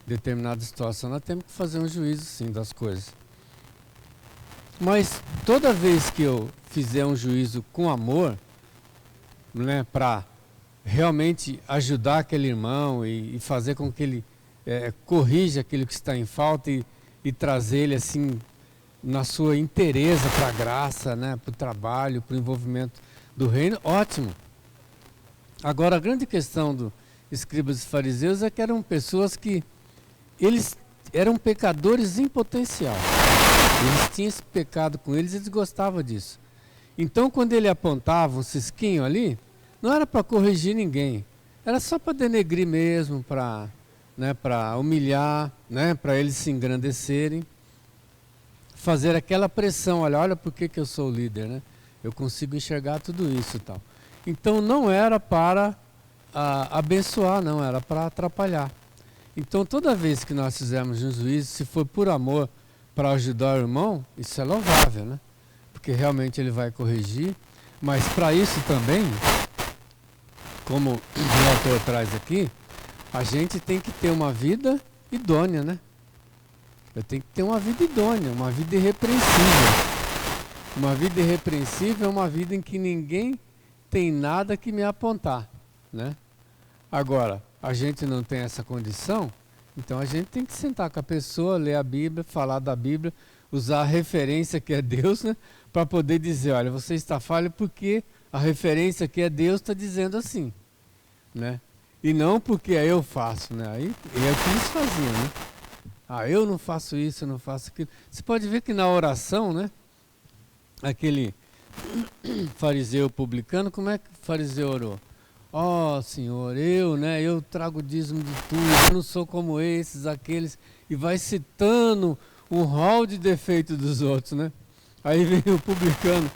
Determinada situação, nós temos que fazer um juízo, sim, das coisas. Mas toda vez que eu fizer um juízo com amor, né, para realmente ajudar aquele irmão e fazer com que ele corrija aquilo que está em falta e trazer ele assim na sua inteireza para a graça, né, para o trabalho, para o envolvimento do reino, ótimo. Agora, a grande questão dos escribas e fariseus é que eram pessoas que eles eram pecadores em potencial. Eles tinham esse pecado com eles e eles gostavam disso. Então, quando ele apontava um cisquinho ali, não era para corrigir ninguém, era só para denegrir mesmo, para, né, para humilhar, né, para eles se engrandecerem. Fazer aquela pressão, olha por que eu sou o líder, né? Eu consigo enxergar tudo isso e tal. Então não era para abençoar, não, era para atrapalhar. Então toda vez que nós fizermos um juízo, se for por amor para ajudar o irmão, isso é louvável, né? Porque realmente ele vai corrigir, mas para isso também, como o autor traz aqui, a gente tem que ter uma vida idônea, né? Eu tenho que ter uma vida idônea, uma vida irrepreensível. Uma vida irrepreensível é uma vida em que ninguém tem nada que me apontar, né? Agora, a gente não tem essa condição, então a gente tem que sentar com a pessoa, ler a Bíblia, falar da Bíblia, usar a referência que é Deus, né? Para poder dizer, olha, você está falho porque a referência que é Deus está dizendo assim, né? E não porque eu faço, né? Aí é o que eles faziam, né? Eu não faço isso, eu não faço aquilo. Você pode ver que na oração, né? Aquele fariseu publicano, como é que o fariseu orou? Senhor, eu trago o dízimo de tudo, eu não sou como esses, aqueles, e vai citando um rol de defeitos dos outros, né? Aí vem o publicano,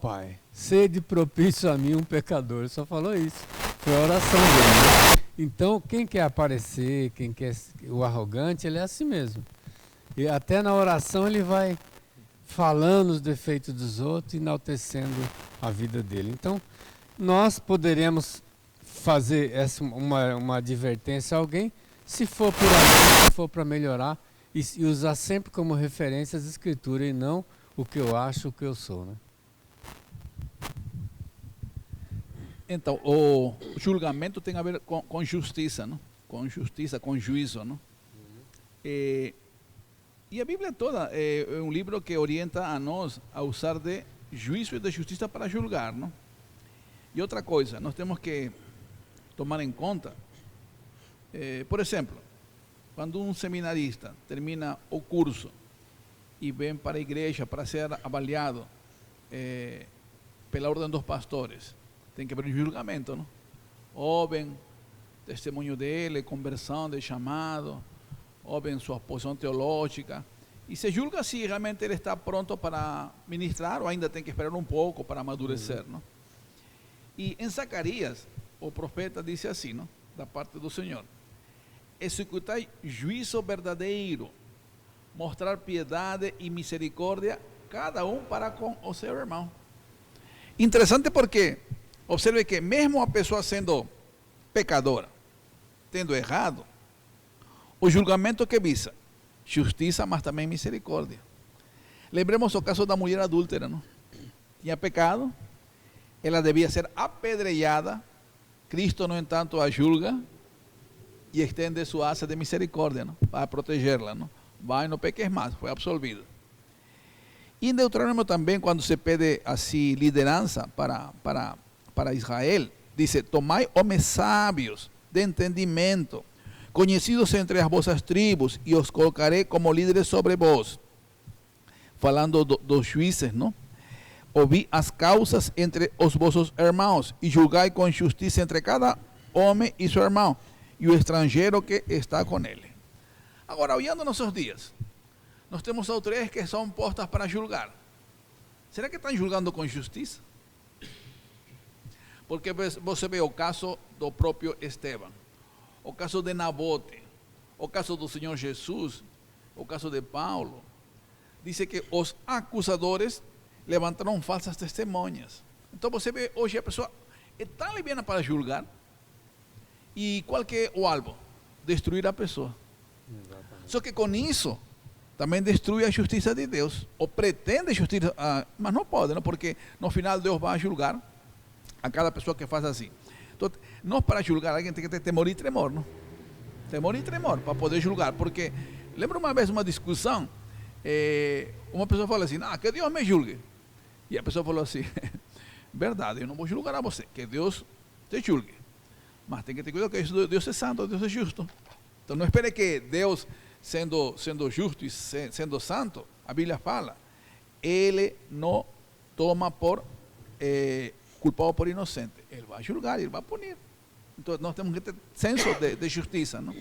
Pai, sede propício a mim, um pecador. Ele só falou isso. Foi a oração dele, né? Então, quem quer aparecer, quem quer o arrogante, ele é assim mesmo. E até na oração ele vai falando os defeitos dos outros, enaltecendo a vida dele. Então, nós poderemos fazer uma advertência a alguém, se for por amor, se for para melhorar, e usar sempre como referência as escrituras e não o que eu acho, o que eu sou, né? Então, o julgamento tem a ver com justiça, não? Com justiça, com juízo, não? E a Bíblia toda é um livro que orienta a nós a usar de juízo e de justiça para julgar, não? E outra coisa, nós temos que tomar em conta, por exemplo, quando um seminarista termina o curso e vem para a igreja para ser avaliado pela ordem dos pastores, tem que haver um julgamento, não? Ouvem testemunho dele, conversão de chamado, ouvem sua posição teológica e se julga se realmente ele está pronto para ministrar ou ainda tem que esperar um pouco para amadurecer, não? E em Zacarias, o profeta disse assim, não? Da parte do Senhor: executai juízo verdadeiro, mostrar piedade e misericórdia, cada um para com o seu irmão. Interessante porque, observe que mesmo a pessoa sendo pecadora, tendo errado, o julgamento que visa justiça, mas também misericórdia. Lembremos o caso da mulher adúltera, não? Tinha pecado, ela devia ser apedrejada. Cristo, no entanto, a julga e estende sua asa de misericórdia, não? Para protegê-la, não? Vai, não peques mais, foi absolvida. E em Deuteronômio também, quando se pede assim liderança para Israel, diz: tomai homens sábios de entendimento, conhecidos entre as vossas tribos, e os colocarei como líderes sobre vós. Falando dos juízes, não? Ouvi as causas entre os vossos irmãos, e julgai com justiça entre cada homem e seu irmão, e o estrangeiro que está com ele. Agora, olhando nossos dias, nós temos autoridades que são postas para julgar. Será que estão julgando com justiça? Porque você vê o caso do próprio Estevão, o caso de Nabote, o caso do Senhor Jesus, o caso de Paulo. Diz que os acusadores levantaram falsas testemunhas. Então você vê hoje a pessoa é tão liviana para julgar. E qual que é o alvo? Destruir a pessoa. Exatamente. Só que com isso também destrui a justiça de Deus, ou pretende justiça, mas não pode, não? Porque no final Deus vai julgar a cada pessoa que faz assim. Então, nós para julgar alguém tem que ter temor e tremor, não? Temor e tremor para poder julgar, porque lembra uma vez uma discussão, uma pessoa falou assim: que Deus me julgue. E a pessoa falou assim: verdade, eu não vou julgar a você, que Deus te julgue. Mas tem que ter cuidado, que Deus é santo, Deus é justo. Então não espere que Deus, sendo justo e sendo santo, a Bíblia fala, Ele não toma por culpado por inocente. Ele vai julgar, Ele vai punir. Então nós temos que ter senso de justiça, não?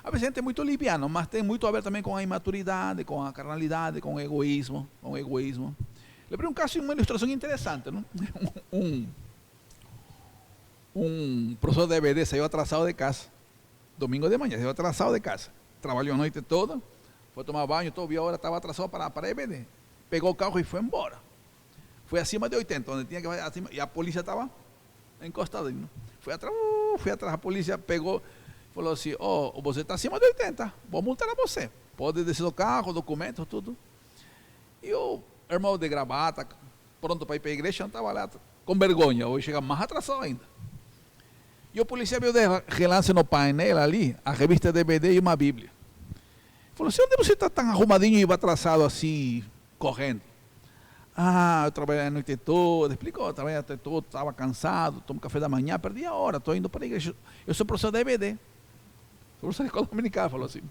A vezes a gente é muito liviano, mas tem muito a ver também com a imaturidade, com a carnalidade, com o egoísmo. Lembrei um caso, uma ilustração interessante, não? Um professor de EBD saiu atrasado de casa, domingo de manhã, saiu atrasado de casa, trabalhou a noite toda, foi tomar banho, todo, viu a hora, estava atrasado para EBD, pegou o carro e foi embora. Foi acima de 80, onde tinha que ir acima, e a polícia estava encostada. Não? Foi atrás, a polícia pegou, falou assim: você está acima de 80, vou multar a você, pode descer do carro, documentos, tudo. E o irmão de gravata, pronto para ir para a igreja, não estava lá com vergonha, hoje chega mais atrasado ainda. E o policial viu de relance no painel ali, a revista DVD e uma Bíblia. Falou assim: onde você está tão arrumadinho e vai atrasado assim, correndo? Eu trabalhei a noite toda, explicou, trabalhei a noite toda, estava cansado, tomo café da manhã, perdi a hora, estou indo para a igreja. Eu sou professor da EBD, sou professor de escola dominical, falou assim.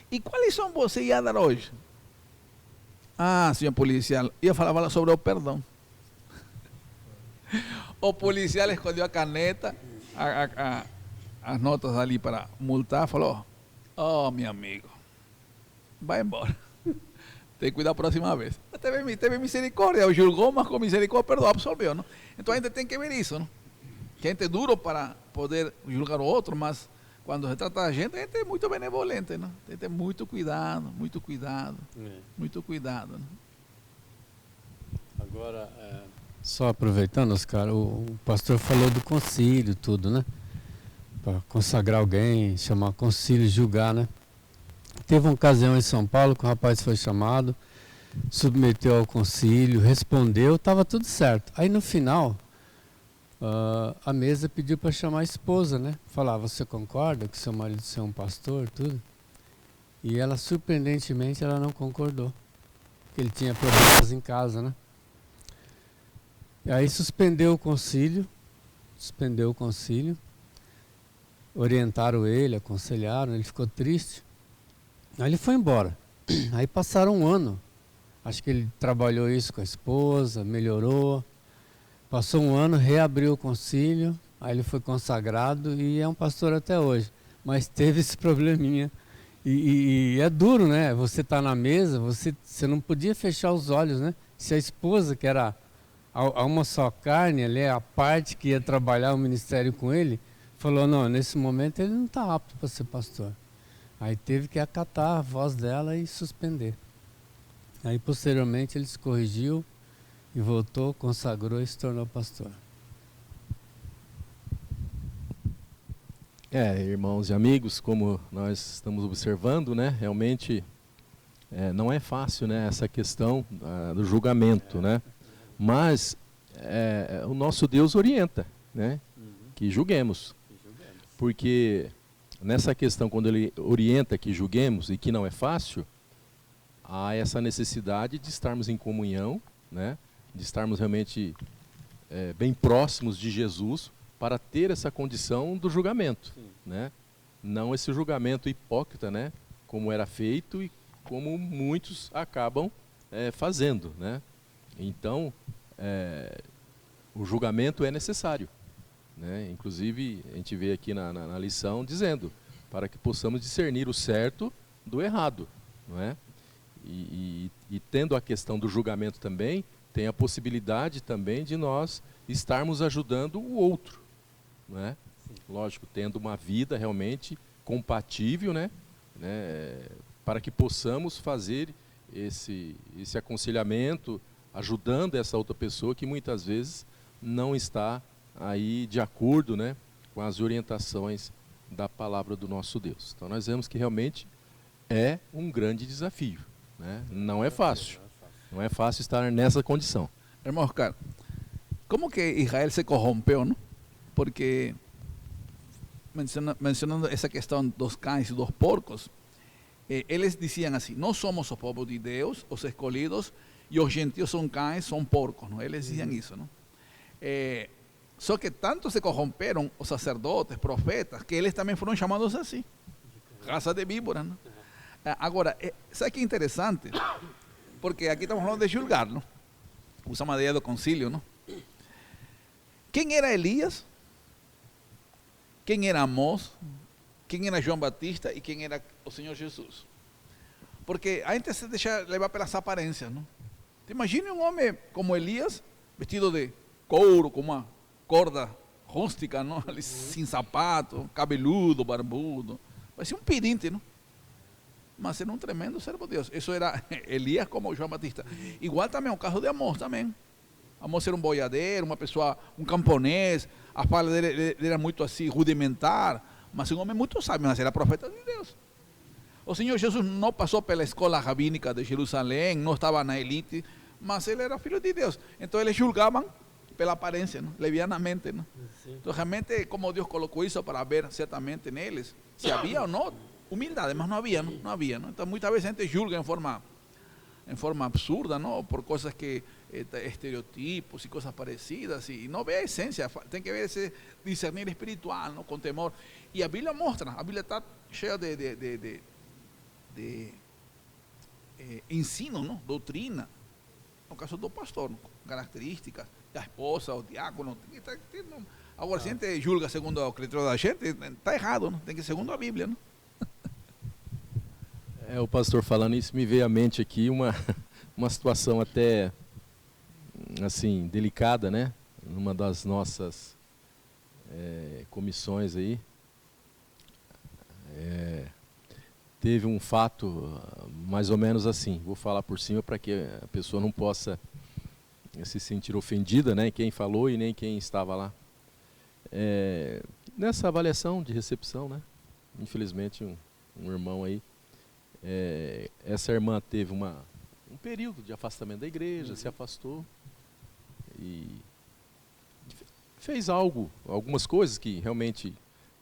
E quais são você ia dar hoje? Senhor policial, ia falar sobre o perdão. O policial escondeu a caneta, as notas ali para multar, falou: meu amigo, vai embora. Tem que cuidar a próxima vez. Teve misericórdia, julgou, mas com misericórdia perdoou, absolveu, não? Então ainda tem que ver isso, não? Que a gente é duro para poder julgar o outro, mas quando se trata da gente, a gente é muito benevolente, não? Tem que ter muito cuidado, muito cuidado. Não? Agora, só aproveitando, Oscar, o pastor falou do concílio, tudo, né? Para consagrar alguém, chamar concílio, julgar, né? Teve uma ocasião em São Paulo que o rapaz foi chamado, submeteu ao concílio, respondeu, estava tudo certo. Aí no final, a mesa pediu para chamar a esposa, né? Falar, você concorda que seu marido ser um pastor, tudo? E ela, surpreendentemente, ela não concordou. Porque ele tinha problemas em casa, né? E aí suspendeu o concílio, orientaram ele, aconselharam, ele ficou triste. Aí ele foi embora. Aí passaram um ano. Acho que ele trabalhou isso com a esposa, melhorou. Passou um ano, reabriu o concílio, aí ele foi consagrado e é um pastor até hoje. Mas teve esse probleminha. E é duro, né? Você está na mesa, você não podia fechar os olhos, né? Se a esposa, que era a uma só carne, ali, a parte que ia trabalhar o ministério com ele, falou, não, nesse momento ele não está apto para ser pastor. Aí teve que acatar a voz dela e suspender. Aí posteriormente ele se corrigiu e voltou, consagrou e se tornou pastor. Irmãos e amigos, como nós estamos observando, né, realmente não é fácil, né, essa questão do julgamento, né? Mas o nosso Deus orienta, né, que julguemos. Porque nessa questão, quando ele orienta que julguemos e que não é fácil, há essa necessidade de estarmos em comunhão, né, de estarmos realmente bem próximos de Jesus para ter essa condição do julgamento, né? Não esse julgamento hipócrita, né, como era feito e como muitos acabam fazendo, né? Então, o julgamento é necessário, né? Inclusive, a gente vê aqui na lição dizendo, para que possamos discernir o certo do errado, não é? E tendo a questão do julgamento também, tem a possibilidade também de nós estarmos ajudando o outro, não é? Lógico, tendo uma vida realmente compatível, né? Para que possamos fazer esse aconselhamento, ajudando essa outra pessoa que muitas vezes não está aí de acordo, né, com as orientações da palavra do nosso Deus. Então nós vemos que realmente é um grande desafio, né? Não é fácil. Não é fácil estar nessa condição. Irmão Oscar, como que Israel se corrompeu, não? Porque, mencionando essa questão dos cães e dos porcos, eles diziam assim, nós somos o povo de Deus, os escolhidos, e os gentios são cães, são porcos, não? Eles diziam isso, não? Só que tanto se corromperam os sacerdotes, profetas, que eles também foram chamados assim, raça de víboras, não? Agora, sabe que é interessante? Porque aqui estamos falando de julgar, não? Usamos a ideia do concílio, não? Quem era Elias? Quem era Amós? Quem era João Batista? E quem era o Senhor Jesus? Porque a gente se deixa levar pelas aparências, não? Imagine um homem como Elias, vestido de couro, com uma corda rústica, não? Ali, sem sapato, cabeludo, barbudo. Parecia um pedinte, não? Mas era um tremendo servo de Deus. Isso era Elias como João Batista. Igual também o caso de Amós também. Amós era um boiadeiro, uma pessoa, um camponês. A fala dele era muito assim, rudimentar. Mas um homem muito sábio, mas era profeta de Deus. O Senhor Jesus não passou pela escola rabínica de Jerusalém, não estava na elite, mas ele era filho de Deus. Então eles julgavam pela aparência, não? Levianamente. Não? Então realmente, como Deus colocou isso para ver certamente neles, se havia ou não humildade, mas não havia, não? Não havia. Não? Então muitas vezes a gente julga em forma absurda, não? Por coisas que, estereotipos e coisas parecidas, e não vê a essência, tem que ver esse discernir espiritual, não? Com temor. E a Bíblia mostra, a Bíblia está cheia de ensino, não? Doutrina, no caso do pastor, não? Características da esposa, o diácono, agora se a gente julga segundo o critério da gente, está errado, não? Tem que ir segundo a Bíblia, não? O pastor falando isso, me veio à mente aqui uma situação até assim, delicada, né? Numa das nossas comissões aí, teve um fato mais ou menos assim, vou falar por cima para que a pessoa não possa se sentir ofendida, né? Quem falou e nem quem estava lá. Nessa avaliação de recepção, né? Infelizmente um irmão aí, essa irmã teve um período de afastamento da igreja, se afastou e fez algumas coisas que realmente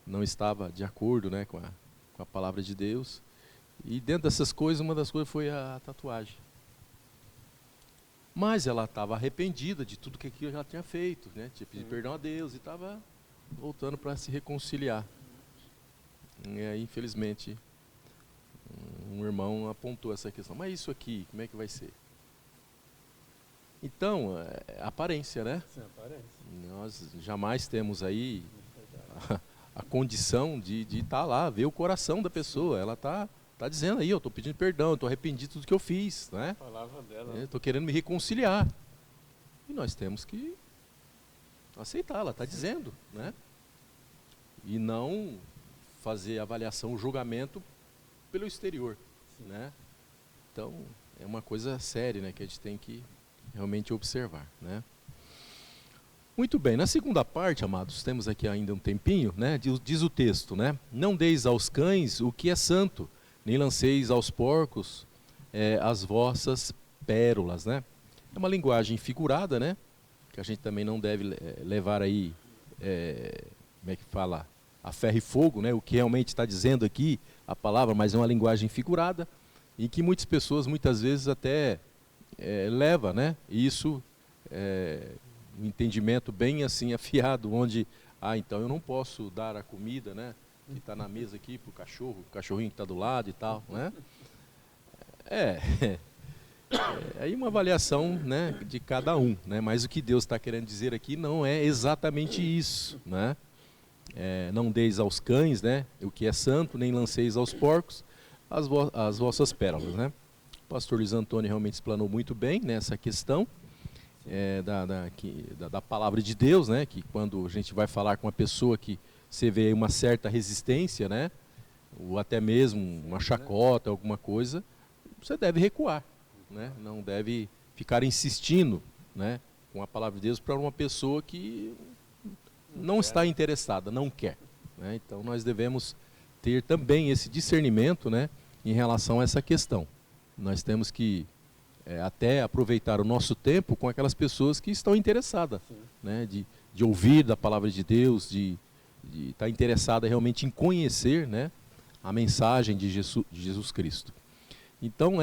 não estava de acordo, né, com a palavra de Deus. E dentro dessas coisas, uma das coisas foi a tatuagem. Mas ela estava arrependida de tudo que aquilo já tinha feito, né? Tinha pedido perdão a Deus e estava voltando para se reconciliar. E aí, infelizmente, um irmão apontou essa questão. Mas isso aqui, como é que vai ser? Então, é aparência, né? Sim, aparência. Nós jamais temos aí a condição de estar lá, ver o coração da pessoa. Ela está dizendo aí, eu estou pedindo perdão, eu estou arrependido de tudo que eu fiz, né? A palavra dela. Estou querendo me reconciliar. E nós temos que aceitar, ela está dizendo, né? E não fazer avaliação, julgamento pelo exterior, né? Então, é uma coisa séria, né, que a gente tem que realmente observar, né? Muito bem, na segunda parte, amados, temos aqui ainda um tempinho, né? Diz o texto, né? Não deis aos cães o que é santo, nem lanceis aos porcos as vossas pérolas, né? É uma linguagem figurada, né? Que a gente também não deve levar aí, como é que fala? A ferro e fogo, né? O que realmente está dizendo aqui a palavra, mas é uma linguagem figurada e que muitas pessoas, muitas vezes até leva, né? Isso um entendimento bem assim afiado, onde, então eu não posso dar a comida, né? Que está na mesa aqui para o cachorrinho que está do lado e tal, né? Aí uma avaliação, né, de cada um, né? Mas o que Deus está querendo dizer aqui não é exatamente isso, né? Não deis aos cães, né, o que é santo, nem lanceis aos porcos as vossas pérolas, né? O pastor Luiz Antônio realmente explanou muito bem nessa questão da palavra de Deus, né? Que quando a gente vai falar com uma pessoa que você vê uma certa resistência, né? Ou até mesmo uma chacota, alguma coisa, você deve recuar, né? Não deve ficar insistindo, né, com a palavra de Deus para uma pessoa que não está interessada, não quer, né? Então nós devemos ter também esse discernimento, né, em relação a essa questão. Nós temos que até aproveitar o nosso tempo com aquelas pessoas que estão interessadas, né, de ouvir da palavra de Deus, de estar interessada realmente em conhecer, né, a mensagem de Jesus Cristo. Então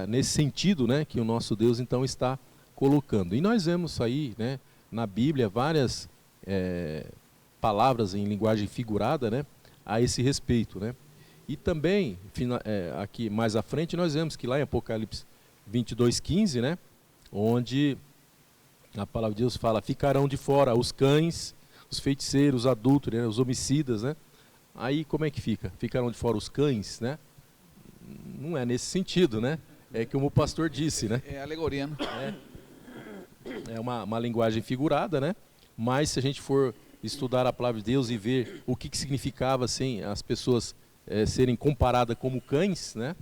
nesse sentido, né, que o nosso Deus então está colocando. E nós vemos aí, né, na Bíblia várias palavras em linguagem figurada, né, a esse respeito, né. E também aqui mais à frente nós vemos que lá em Apocalipse 22:15, né, onde a palavra de Deus fala: ficarão de fora os cães, os feiticeiros, os adúlteros, né, os homicidas, né. Aí como é que fica? Ficarão de fora os cães, né? Não é nesse sentido, né? É como o pastor disse, né? É alegoria, né? É uma linguagem figurada, né? Mas se a gente for estudar a palavra de Deus e ver o que significava assim, as pessoas serem comparadas como cães, né?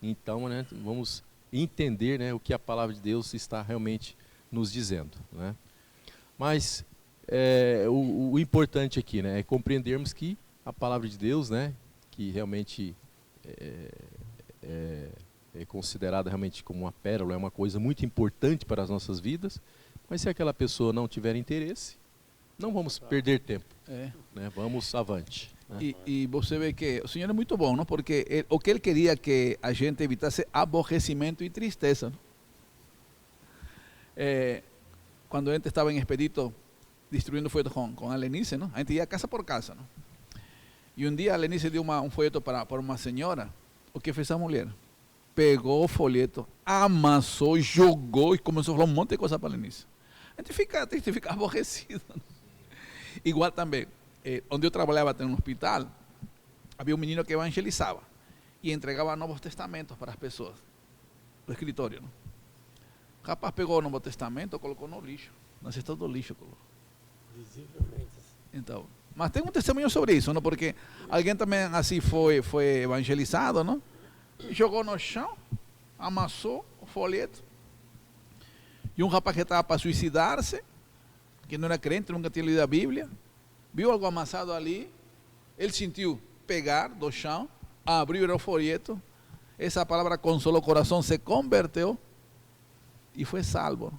Então, né, vamos entender, né, o que a palavra de Deus está realmente nos dizendo, né? Mas o importante aqui, né, é compreendermos que a palavra de Deus, né, que realmente é considerada realmente como uma pérola, é uma coisa muito importante para as nossas vidas, mas se aquela pessoa não tiver interesse, não vamos perder tempo, né? Vamos avante. Né? E você vê que o Senhor é muito bom, não? Porque o que Ele queria que a gente evitasse aborrecimento e tristeza. Quando a gente estava em Expedito distribuindo folhetos com a Lenice, não? A gente ia casa por casa, não? E um dia a Lenice deu um folheto para uma senhora. O que fez a mulher? Pegou o folheto, amassou, jogou e começou a falar um monte de coisa para a Lenice. A gente fica aborrecido. Não? Igual também, onde eu trabalhava no hospital, havia um menino que evangelizava e entregava Novos Testamentos para as pessoas do escritório. Não? O rapaz pegou o Novo Testamento e colocou no lixo, na cesta do lixo. Colocou. Visivelmente. Então, mas tem um testemunho sobre isso, não? Porque alguém também assim foi evangelizado, não? Jogou no chão, amassou o folheto. E um rapaz que estava para suicidar-se, que não era crente, nunca tinha lido a Bíblia, viu algo amassado ali, ele sentiu pegar do chão, abriu o folheto, essa palavra consolou o coração, se converteu e foi salvo,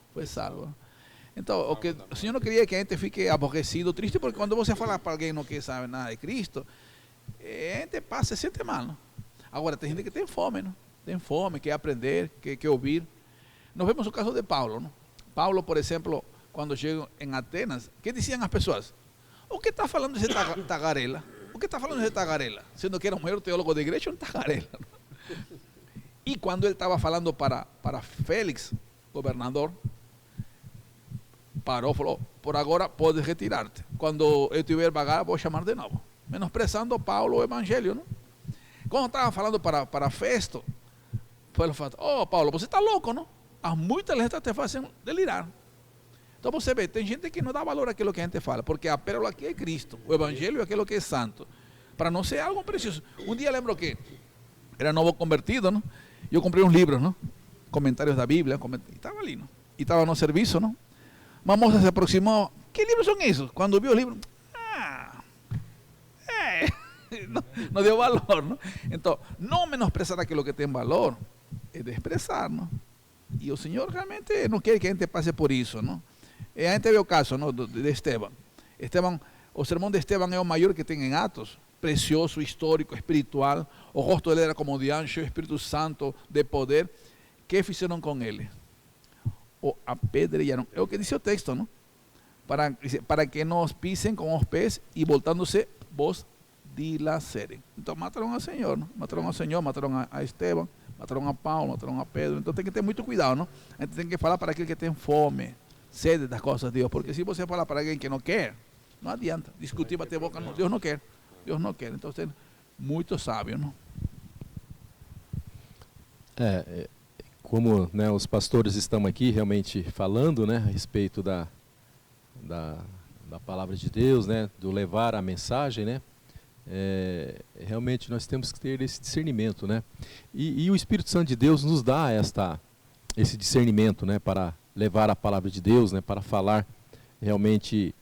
Então, o Senhor não queria que a gente fique aborrecido, triste, porque quando você fala para alguém que sabe nada de Cristo, a gente passa, se sente mal, não? Agora, tem gente que tem fome, não? Tem fome, quer aprender, quer ouvir. Nós vemos o caso de Paulo, não? Paulo, por exemplo, quando chegou em Atenas, o que diziam as pessoas? O que está falando esse tagarela? O que está falando esse tagarela? Sendo que era o maior teólogo da igreja, um tagarela. Não? E quando ele estava falando para Félix, governador, parou, falou, por agora podes retirar-te. Quando eu tiver vagar, vou chamar de novo. Menosprezando Paulo o evangelho, não? Quando estava falando para Festo, ele falou, oh Paulo, você está louco, não? As muitas letras te fazem delirar. Então você vê, tem gente que não dá valor àquilo que a gente fala, porque a pérola aqui é Cristo, o evangelho é aquilo que é santo, para não ser algo precioso. Um dia lembro que era novo convertido, não? Eu comprei uns livros, não? Comentários da Bíblia, e estava ali, não? E estava no serviço, não? Uma moça se aproximou, que livros são esses? Quando viu o livro, não deu valor, não? Então, não menosprezar aquilo que tem valor, é desprezar, não? E o Senhor realmente não quer que a gente passe por isso, não? E a gente vê o caso, não, de Estevão. O sermão de Estevão é o maior que tem em Atos, precioso, histórico, espiritual. O rosto dele era como de anjo, Espírito Santo, de poder. O que fizeram com ele? O apedrejaram. É o que diz o texto, não? Para que nos pisem com os pés e voltando-se vos dilacerem. Então mataram ao Senhor, não? Mataram ao Senhor, mataram a Estevão, mataram a Paulo, mataram a Pedro. Então tem que ter muito cuidado, não? A gente tem que falar para aquele que tem fome, sede das coisas de Deus, porque se você falar para alguém que não quer, não adianta discutir, bater boca, não. Deus não quer, Deus não quer. Então você é muito sábio, não? Como, né, os pastores estão aqui realmente falando, né, a respeito da palavra de Deus, né, do levar a mensagem, né, realmente nós temos que ter esse discernimento, né, e o Espírito Santo de Deus nos dá esse discernimento, né, para levar a palavra de Deus, né, para falar realmente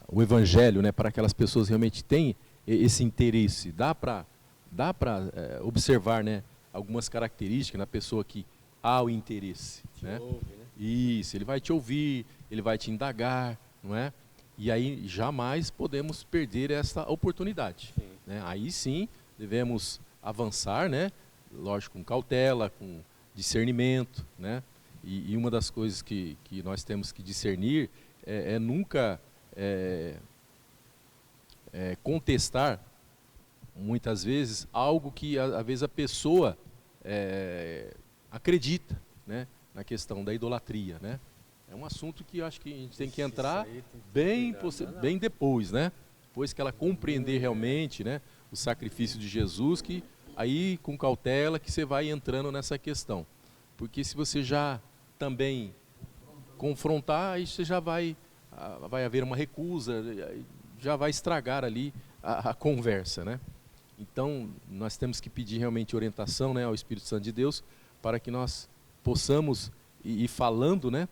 o Evangelho, né, para aquelas pessoas realmente têm esse interesse. Dá para observar, né, algumas características na pessoa que há o interesse, né? Ouve, né? Isso, ele vai te ouvir, ele vai te indagar, não é? E aí jamais podemos perder essa oportunidade, né? Aí sim devemos avançar, né? Lógico, com cautela, com discernimento, né? E uma das coisas que nós temos que discernir é nunca contestar muitas vezes algo que às vezes a pessoa acredita, né, na questão da idolatria, né? É um assunto que eu acho que a gente tem que entrar bem depois, né? Depois que ela compreender realmente, né, o sacrifício de Jesus, que aí com cautela que você vai entrando nessa questão. Porque se você já também confrontar, aí você já vai haver uma recusa, já vai estragar ali a conversa, né? Então, nós temos que pedir realmente orientação, né, ao Espírito Santo de Deus, para que nós possamos ir falando, né,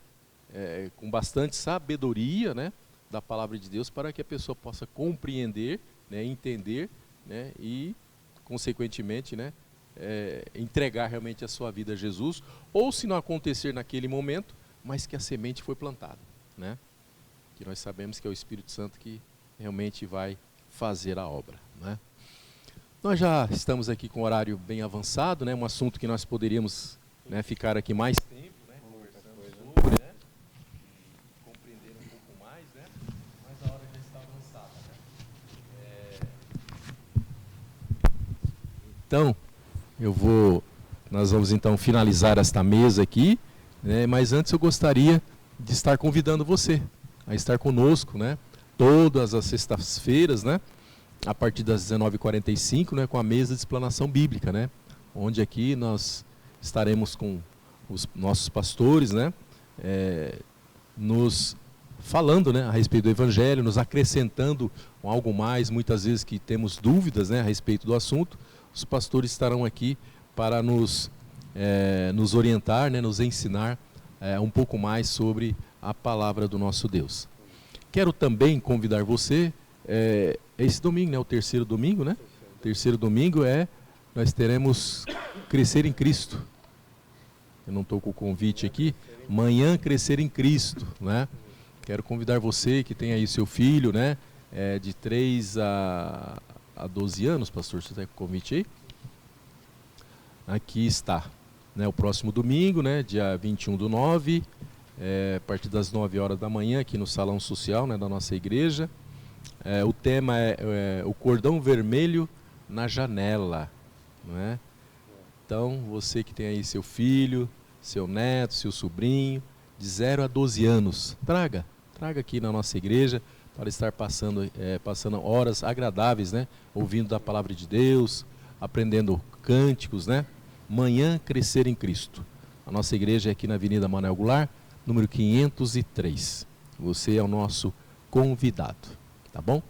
com bastante sabedoria, né, da palavra de Deus, para que a pessoa possa compreender, né, entender, né, e, consequentemente, né, entregar realmente a sua vida a Jesus, ou se não acontecer naquele momento, mas que a semente foi plantada, né, que nós sabemos que é o Espírito Santo que realmente vai fazer a obra, né. Nós já estamos aqui com o horário bem avançado, né? Um assunto que nós poderíamos, né, ficar aqui mais tempo, né, conversando sobre, né, compreender um pouco mais, né? Mas a hora já está avançada, né? Então, nós vamos então finalizar esta mesa aqui, né? Mas antes eu gostaria de estar convidando você a estar conosco, né? Todas as sextas-feiras, né? A partir das 19h45, né, com a mesa de explanação bíblica, né, onde aqui nós estaremos com os nossos pastores, né, nos falando, né, a respeito do Evangelho, nos acrescentando algo mais, muitas vezes que temos dúvidas, né, a respeito do assunto, os pastores estarão aqui para nos orientar, né, nos ensinar um pouco mais sobre a palavra do nosso Deus. Quero também convidar você, esse domingo, né, o terceiro domingo, né? Terceiro domingo nós teremos Crescer em Cristo. eu não estou com o convite aqui, Manhã Crescer em Cristo, né? Quero convidar você que tem aí seu filho, né? De 3 a 12 anos, pastor, você está com o convite aí? Aqui está, né? O próximo domingo, né? Dia 21/9, a partir das 9 horas da manhã, aqui no Salão Social, né? Da nossa igreja. O tema é o cordão vermelho na janela, né? Então, você que tem aí seu filho, seu neto, seu sobrinho, de 0 a 12 anos, traga aqui na nossa igreja para estar passando horas agradáveis, né? Ouvindo da palavra de Deus, aprendendo cânticos, né? Manhã Crescer em Cristo. A nossa igreja é aqui na Avenida Manuel Goulart, número 503. Você é o nosso convidado, tá bom?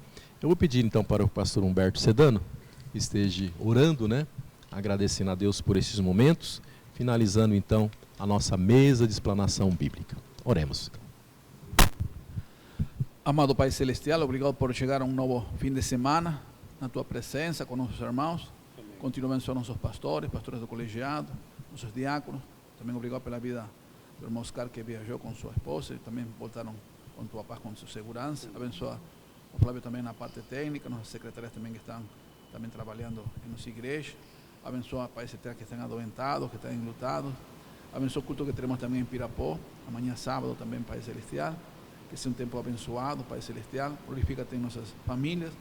Eu vou pedir então para o pastor Humberto Sedano que esteja orando, né? Agradecendo a Deus por esses momentos, finalizando então a nossa mesa de explanação bíblica. Oremos. Amado Pai Celestial, obrigado por chegar a um novo fim de semana na Tua presença com nossos irmãos. Continua abençoando nossos pastores do colegiado, nossos diáconos. Também obrigado pela vida do irmão Oscar, que viajou com sua esposa e também voltaram com Tua paz, com sua segurança. Abençoa o Flávio também na parte técnica, nossas secretárias também que estão também trabalhando em nossa igreja. Abençoa, Pai Celestial, que estão adoentados, que estão enlutados. Abençoa o culto que teremos também em Pirapó, amanhã sábado também, Pai Celestial. Que seja um tempo abençoado, Pai Celestial. Glorifica-te em nossas famílias.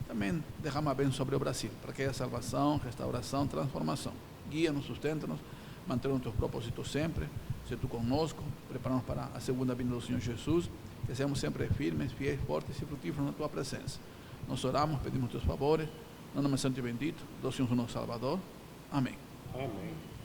Também derrama a bênção sobre o Brasil, para que haya salvação, restauração, transformação. Guia-nos, sustenta-nos, mantém-nos teus propósitos sempre. Seja tu conosco, prepara-nos para a segunda vinda do Senhor Jesus. Que sejamos sempre firmes, fiéis, fortes e frutíferos na tua presença. Nós oramos, pedimos teus favores. No nome santo e bendito do Senhor nosso Salvador. Amém. Amém.